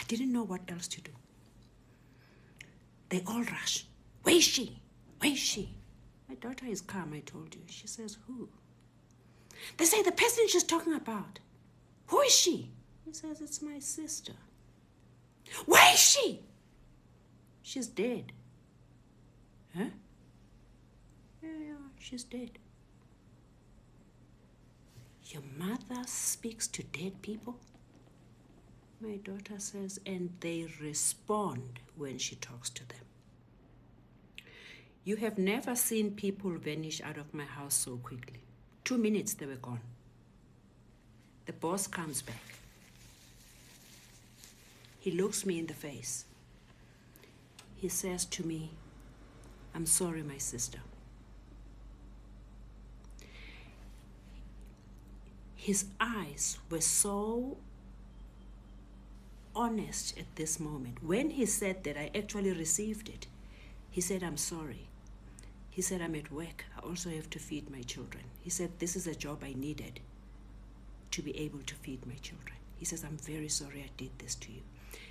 Speaker 1: didn't know what else to do. They all rush. Where is she? Where is she? My daughter is calm, I told you. She says, who? They say, the person she's talking about. Who is she? He says, it's my sister. Where is she? She's dead. Huh? Yeah, she's dead. Your mother speaks to dead people? My daughter says, and they respond when she talks to them. You have never seen people vanish out of my house so quickly. 2 minutes, they were gone. The boss comes back. He looks me in the face. He says to me, I'm sorry, my sister. his eyes were so honest at this moment. When he said that, I actually received it. He said, I'm sorry. He said, I'm at work. I also have to feed my children. He said, this is a job I needed to be able to feed my children. He says, I'm very sorry I did this to you.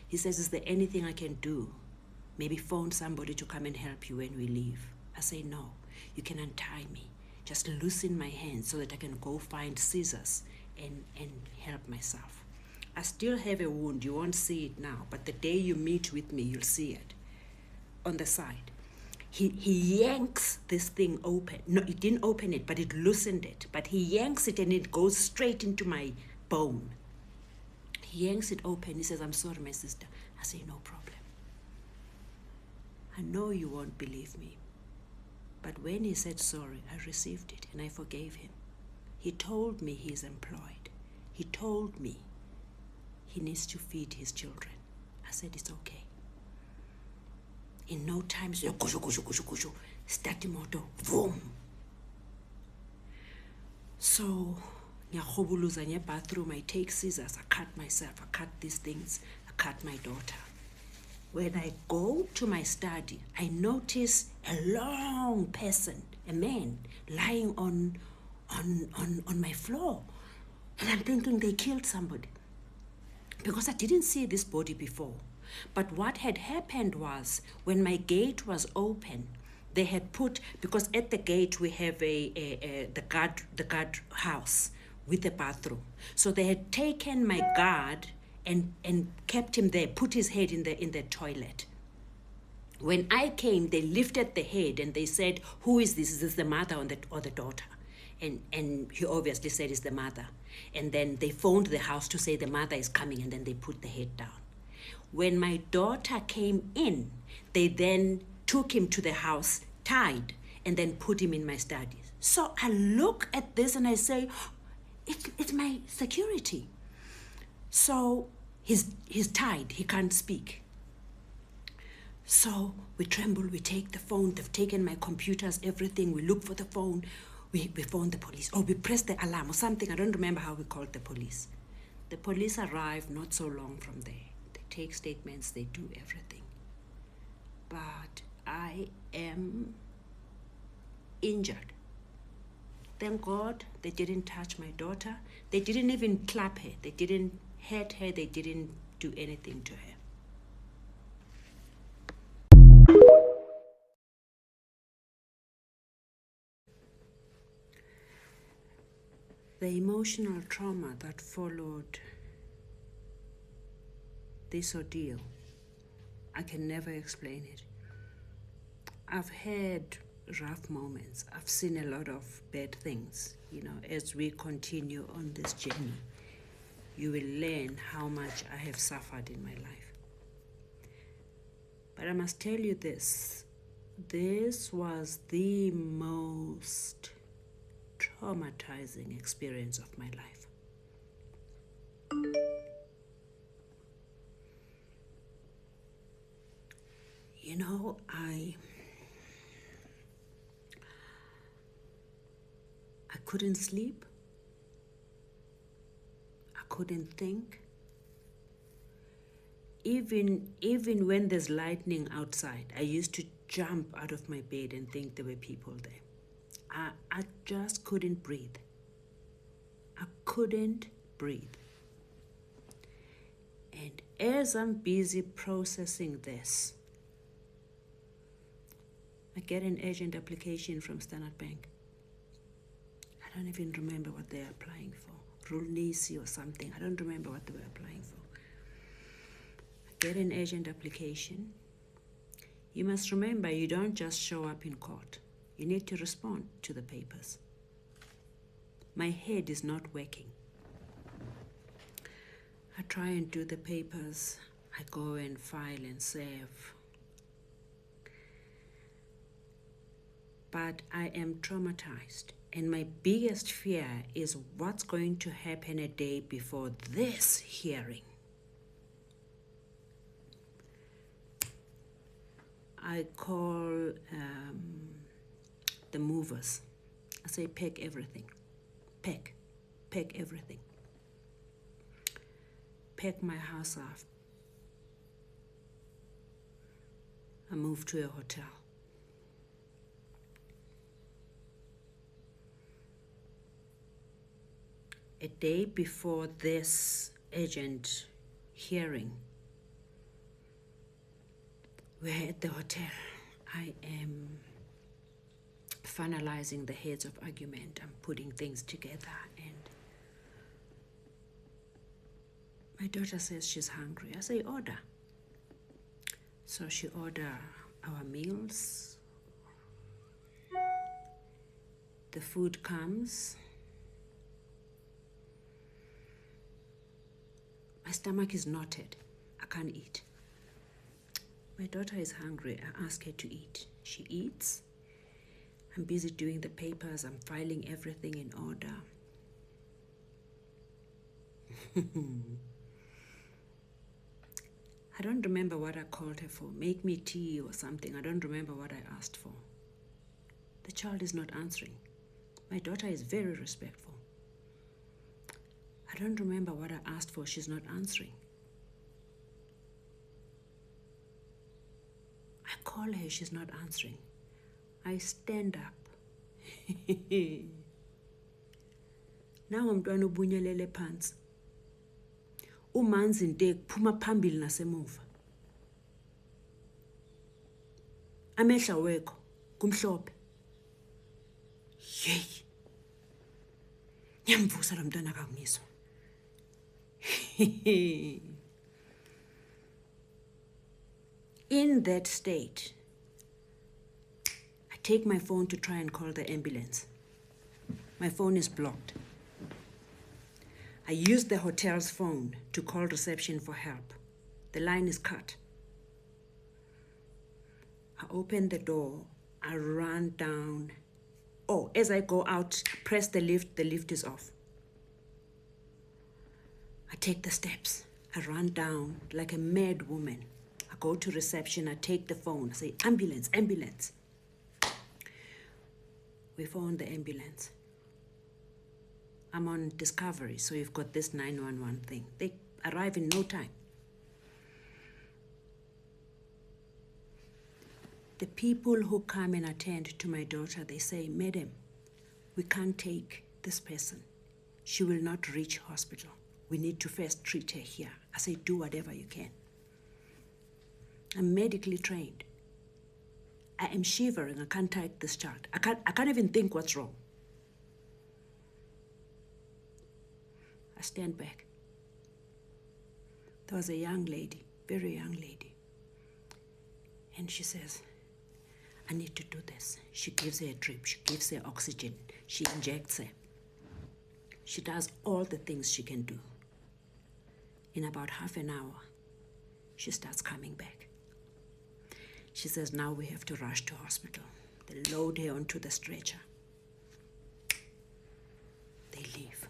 Speaker 1: He says, is there anything I can do? Maybe phone somebody to come and help you when we leave. I say, no, you can untie me. Just loosen my hands so that I can go find scissors and help myself. I still have a wound. You won't see it now, but the day you meet with me, you'll see it on the side. He yanks this thing open. No, he didn't open it, but it loosened it. But he yanks it and it goes straight into my bone. He yanks it open. He says, I'm sorry, my sister. I say, no problem. I know you won't believe me. But when he said sorry, I received it and I forgave him. He told me he's employed. He told me he needs to feed his children. I said, it's okay. In no time, start the motor, boom. So, in the bathroom, I take scissors, I cut myself, I cut these things, I cut my daughter. When I go to my study, I notice a long person, a man, lying on my floor. And I'm thinking they killed somebody. Because I didn't see this body before. But what had happened was, when my gate was open, they had put, because at the gate we have the guard house with a bathroom. So they had taken my guard and kept him there, put his head in the toilet. When I came, they lifted the head and they said, who is this? Is this the mother or the daughter? And he obviously said it's the mother. And then they phoned the house to say the mother is coming, and then they put the head down. When my daughter came in, they then took him to the house, tied, and then put him in my study. So I look at this and I say, it's my security. So he's tied, he can't speak. So we tremble, we take the phone, they've taken my computers, everything, we look for the phone, we phone the police, or we press the alarm or something, I don't remember how we called the police. The police arrive not so long from there. They take statements, they do everything. But I am injured. Thank God they didn't touch my daughter. They didn't even clap her. They didn't hurt her. They didn't do anything to her. The emotional trauma that followed this ordeal, I can never explain it. I've had rough moments. I've seen a lot of bad things. As we continue on this journey, you will learn how much I have suffered in my life. But I must tell you this was the most traumatizing experience of my life. I couldn't sleep. I couldn't think. Even when there's lightning outside, I used to jump out of my bed and think there were people there. I just couldn't breathe. I couldn't breathe. And as I'm busy processing this, I get an urgent application from Standard Bank. I don't even remember what they're applying for. Rulnisi or something. I don't remember what they were applying for. I get an urgent application. You must remember, you don't just show up in court. You need to respond to the papers. My head is not working. I try and do the papers. I go and file and save. But I am traumatized. And my biggest fear is what's going to happen a day before this hearing. I call the movers. I say, pack everything. Pack. pack everything, pack my house up. I moved to a hotel. A day before this urgent hearing, we're at the hotel. I am finalizing the heads of argument. I'm putting things together, and my daughter says she's hungry. I say, order. So she ordered our meals. The food comes. My stomach is knotted. I can't eat. My daughter is hungry. I ask her to eat. She eats. I'm busy doing the papers. I'm filing everything in order. I don't remember what I called her for. Make me tea or something. I don't remember what I asked for. The child is not answering. My daughter is very respectful. I don't remember what I asked for. She's not answering. I call her. She's not answering. I stand up. Now I'm trying to bunyelele pants. Umanzi nte kuphuma phambili nasemuva. Amehla wekho kumhlophe. Yey. Nyamvusa lo mntwana kakumiswa. In that state, I take my phone to try and call the ambulance. My phone is blocked. I use the hotel's phone to call reception for help. The line is cut. I open the door. I run down. Oh, as I go out, press the lift is off. I take the steps. I run down like a mad woman. I go to reception. I take the phone. I say, ambulance, ambulance. We phone the ambulance. I'm on Discovery, so you've got this 911 thing. They arrive in no time. The people who come and attend to my daughter, they say, Madam, we can't take this person. She will not reach hospital. We need to first treat her here. I say, do whatever you can. I'm medically trained. I am shivering. I can't take this child. I can't even think what's wrong. I stand back. There was a young lady, very young lady. And she says, I need to do this. She gives her a drip. She gives her oxygen. She injects her. She does all the things she can do. In about half an hour, she starts coming back. She says, now we have to rush to hospital. They load her onto the stretcher. They leave.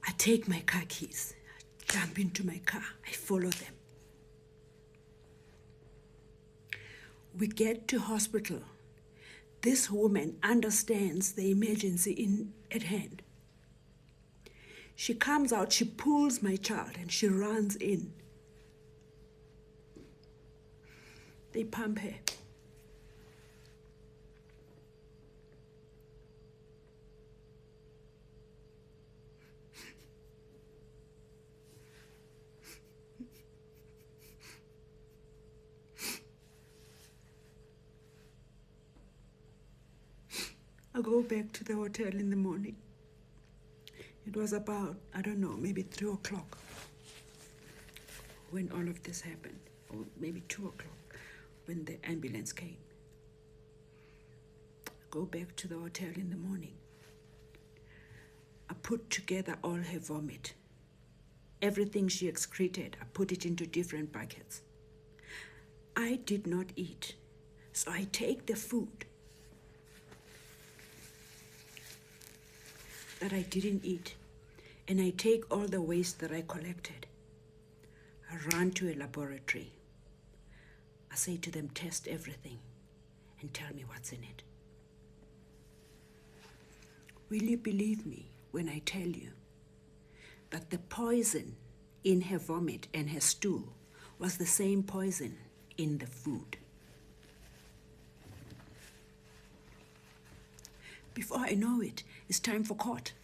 Speaker 1: I take my car keys, I jump into my car, I follow them. We get to hospital. This woman understands the emergency at hand. She comes out, she pulls my child, and she runs in. They pump her. I go back to the hotel in the morning. It was about, I don't know, maybe 3 o'clock when all of this happened, or maybe 2 o'clock when the ambulance came. I go back to the hotel in the morning. I put together all her vomit. Everything she excreted, I put it into different buckets. I did not eat, so I take the food that I didn't eat, and I take all the waste that I collected. I run to a laboratory. I say to them, test everything and tell me what's in it. Will you believe me when I tell you that the poison in her vomit and her stool was the same poison in the food? Before I know it, it's time for court.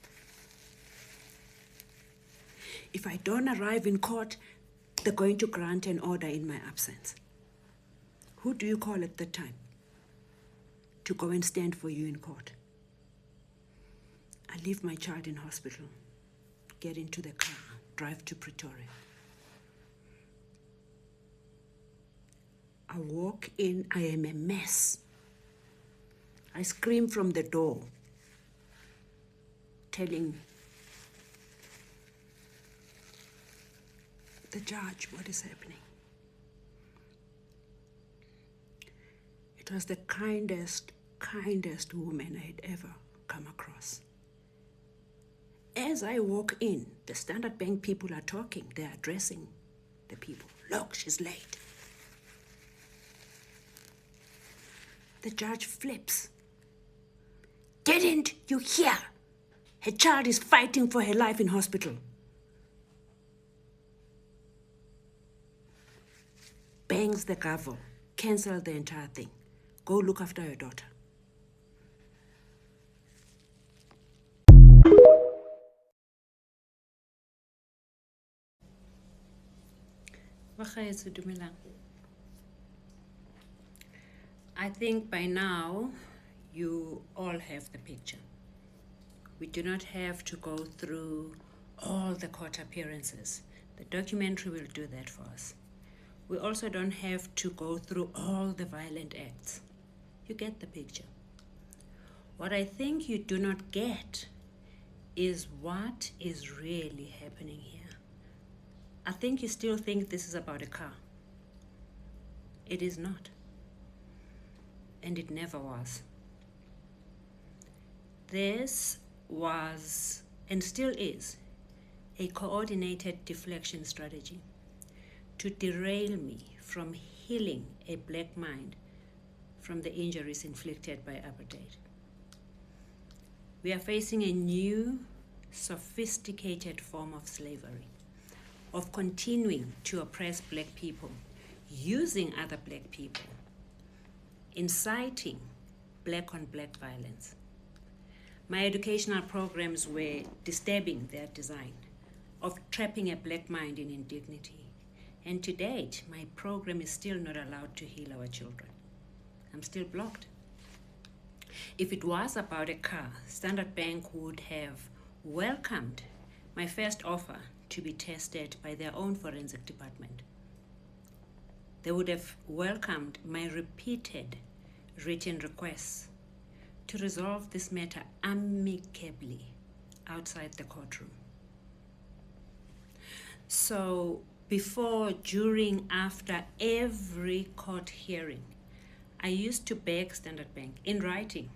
Speaker 1: If I don't arrive in court, they're going to grant an order in my absence. Who do you call at that time to go and stand for you in court? I leave my child in hospital, get into the car, drive to Pretoria. I walk in, I am a mess. I scream from the door, telling the judge what is happening. It was the kindest woman I had ever come across. As I walk in, the Standard Bank people are talking. They're addressing the people. Look, she's late. The judge flips. Didn't you hear? Her child is fighting for her life in hospital. Bangs the gavel. Cancel the entire thing. Go look after your daughter. I think by now you all have the picture. We do not have to go through all the court appearances. The documentary will do that for us. We also don't have to go through all the violent acts. You get the picture. What I think you do not get is what is really happening here. I think you still think this is about a car. It is not. And it never was. This was, and still is, a coordinated deflection strategy to derail me from healing a black mind from the injuries inflicted by apartheid. We are facing a new, sophisticated form of slavery, of continuing to oppress black people, using other black people, inciting black-on-black violence. My educational programs were disturbing their design of trapping a black mind in indignity. And to date, my program is still not allowed to heal our children. I'm still blocked. If it was about a car, Standard Bank would have welcomed my first offer to be tested by their own forensic department. They would have welcomed my repeated written requests to resolve this matter amicably outside the courtroom. So before, during, after every court hearing, I used to beg Standard Bank in writing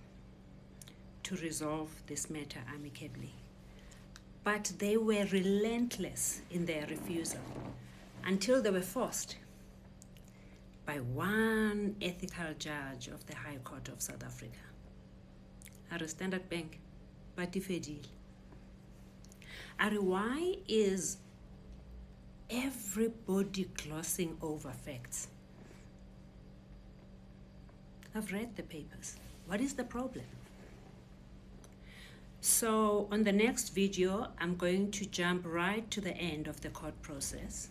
Speaker 1: to resolve this matter amicably. But they were relentless in their refusal until they were forced by one ethical judge of the High Court of South Africa. Are Standard Bank, but ifedile. Why is everybody glossing over facts? I've read the papers. What is the problem? So on the next video, I'm going to jump right to the end of the court process.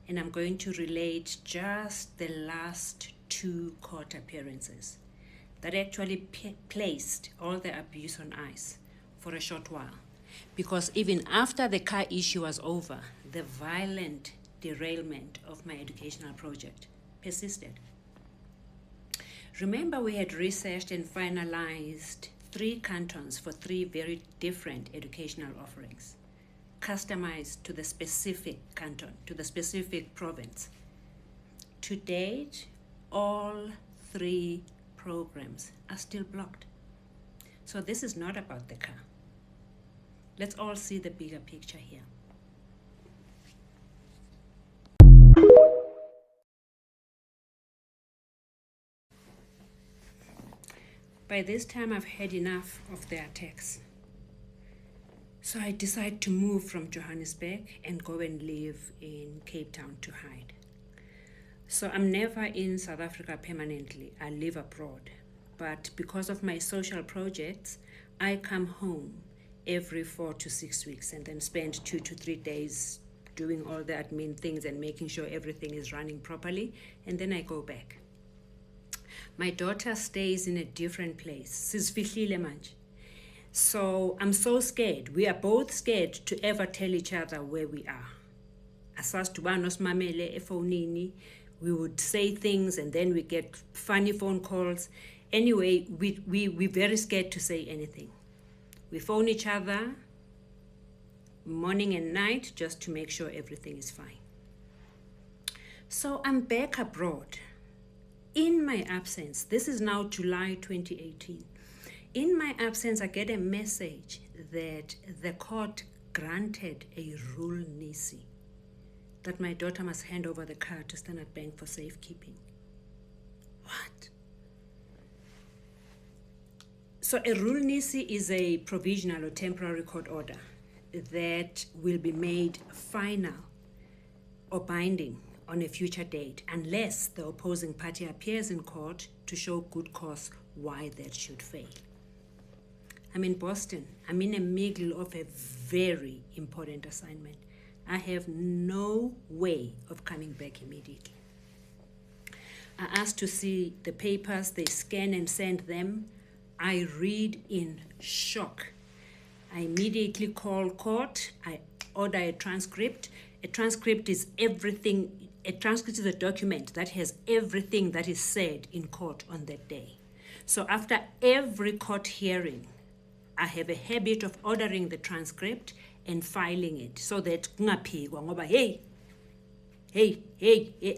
Speaker 1: And I'm going to relate just the last 2 court appearances that actually placed all the abuse on ice for a short while. Because even after the car issue was over, the violent derailment of my educational project persisted. Remember, we had researched and finalized 3 cantons for 3 very different educational offerings, customized to the specific canton, to the specific province. To date, all 3 programs are still blocked. So this is not about the car. Let's all see the bigger picture here. By this time, I've had enough of their attacks. So I decide to move from Johannesburg and go and live in Cape Town to hide. So I'm never in South Africa permanently. I live abroad. But because of my social projects, I come home every 4 to 6 weeks and then spend 2 to 3 days doing all the admin things and making sure everything is running properly, and then I go back. My daughter stays in a different place. Sizfihlile manje. So I'm so scared. We are both scared to ever tell each other where we are. We would say things and then we get funny phone calls. Anyway, we're very scared to say anything. We phone each other morning and night just to make sure everything is fine. So I'm back abroad. In my absence, this is now July 2018. In my absence, I get a message that the court granted a rule nisi, that my daughter must hand over the car to Standard Bank for safekeeping. What? So a rule nisi is a provisional or temporary court order that will be made final or binding on a future date unless the opposing party appears in court to show good cause why that should fail. I'm in Boston. I'm in the middle of a very important assignment. I have no way of coming back immediately. I ask to see the papers, they scan and send them. I read in shock. I immediately call court. I order a transcript. A transcript is everything. A transcript is a document that has everything that is said in court on that day. So after every court hearing, I have a habit of ordering the transcript and filing it so that hey,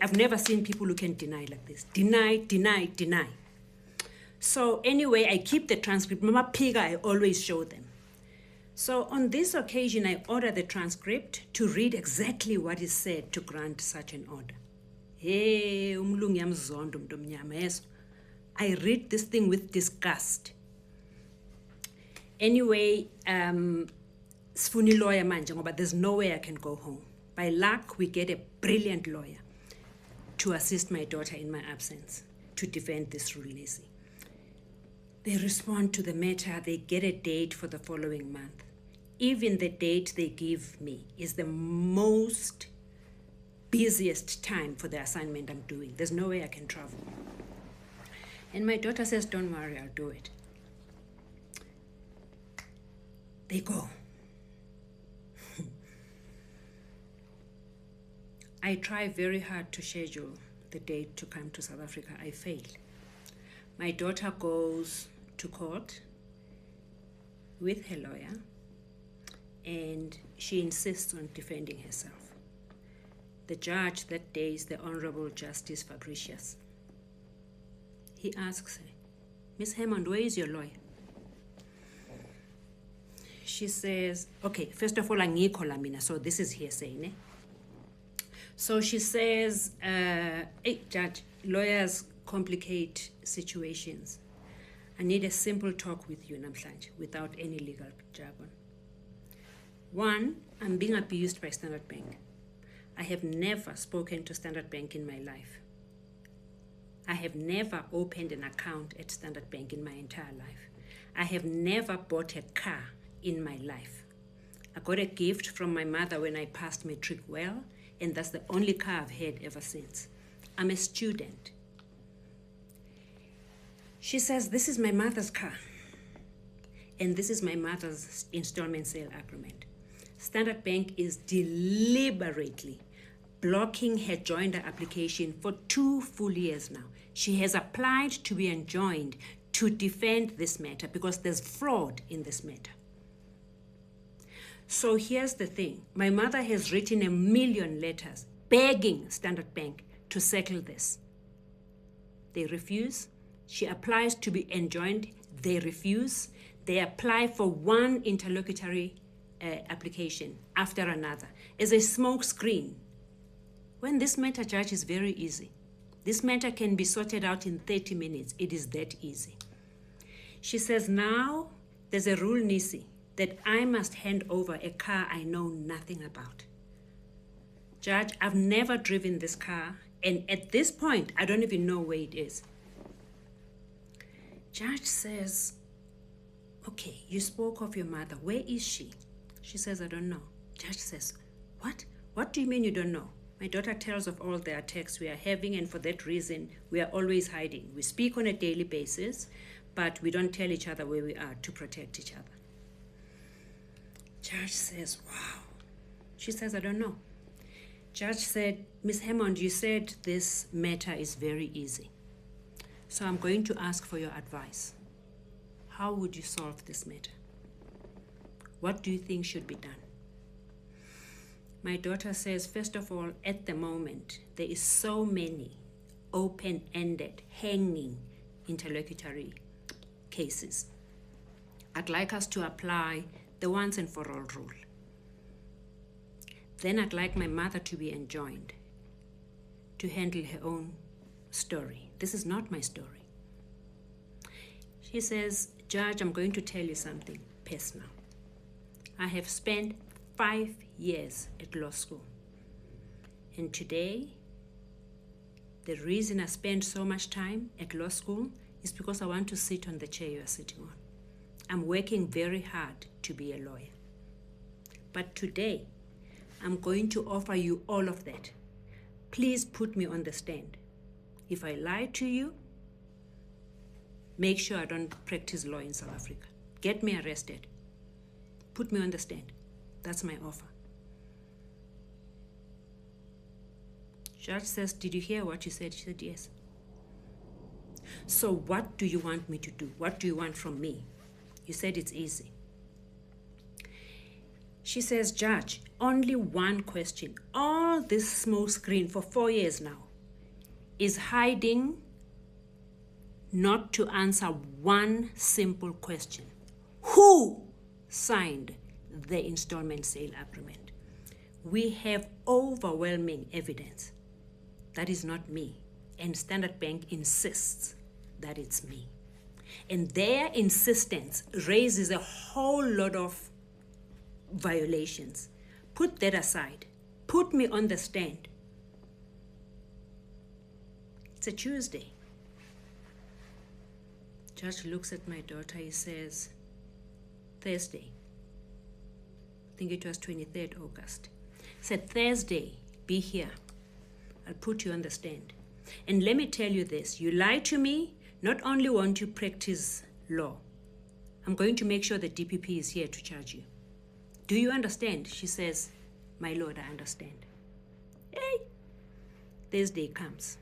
Speaker 1: I've never seen people who can deny like this. Deny. So anyway, I keep the transcript. Mama Piga, I always show them. So on this occasion, I order the transcript to read exactly what is said to grant such an order. I read this thing with disgust. Anyway, sifuni lawyer manje ngoba there's no way I can go home. By luck, we get a brilliant lawyer to assist my daughter in my absence to defend this rule nisi. They respond to the matter, they get a date for the following month. Even the date they give me is the most busiest time for the assignment I'm doing. There's no way I can travel. And my daughter says, don't worry, I'll do it. They go. I try very hard to schedule the date to come to South Africa. I fail. My daughter goes to court with her lawyer and she insists on defending herself. The judge that day is the Honorable Justice Fabricius. He asks her, Miss Hammond, where is your lawyer? She says, okay, first of all, angikho la mina, so this is hearsay, ne? So she says, hey, judge, lawyers complicate situations. I need a simple talk with you, namhlanje, without any legal jargon. One, I'm being abused by Standard Bank. I have never spoken to Standard Bank in my life. I have never opened an account at Standard Bank in my entire life. I have never bought a car in my life. I got a gift from my mother when I passed matric well, and that's the only car I've had ever since. I'm a student. She says, this is my mother's car, and this is my mother's installment sale agreement. Standard Bank is deliberately blocking her joinder application for 2 full years now. She has applied to be enjoined to defend this matter because there's fraud in this matter. So here's the thing. My mother has written 1 million letters begging Standard Bank to settle this. They refuse. She applies to be enjoined. They refuse. They apply for one interlocutory application after another as a smoke screen. When this matter, judge, is very easy. This matter can be sorted out in 30 minutes. It is that easy. She says, now there's a rule, Nisi, that I must hand over a car I know nothing about. Judge, I've never driven this car, and at this point, I don't even know where it is. Judge says, okay, you spoke of your mother. Where is she? She says, I don't know. Judge says, what? What do you mean you don't know? My daughter tells of all the attacks we are having, and for that reason, we are always hiding. We speak on a daily basis, but we don't tell each other where we are to protect each other. Judge says, wow. She says, I don't know. Judge said, Ms. Hammond, you said this matter is very easy. So I'm going to ask for your advice. How would you solve this matter? What do you think should be done? My daughter says, first of all, at the moment, there is so many open-ended, hanging interlocutory cases. I'd like us to apply the once and for all rule. Then I'd like my mother to be enjoined to handle her own story. This is not my story. She says, Judge, I'm going to tell you something personal. I have spent 5 years at law school. And today, the reason I spend so much time at law school is because I want to sit on the chair you are sitting on. I'm working very hard to be a lawyer. But today, I'm going to offer you all of that. Please put me on the stand. If I lie to you, make sure I don't practice law in South Africa. Get me arrested. Put me on the stand. That's my offer. Judge says, did you hear what you said? She said, yes. So what do you want me to do? What do you want from me? You said it's easy. She says, Judge, only one question. All this smoke screen for 4 years now is hiding not to answer one simple question. Who signed the installment sale agreement? We have overwhelming evidence that is not me, and Standard Bank insists that it's me. And their insistence raises a whole lot of violations. Put that aside. Put me on the stand. It's a Tuesday. Judge looks at my daughter. He says, Thursday. I think it was 23rd August. He said, Thursday, be here. I'll put you on the stand. And let me tell you this. You lie to me, not only won't you practice law, I'm going to make sure the DPP is here to charge you. Do you understand? She says, my lord, I understand. Hey! Thursday comes.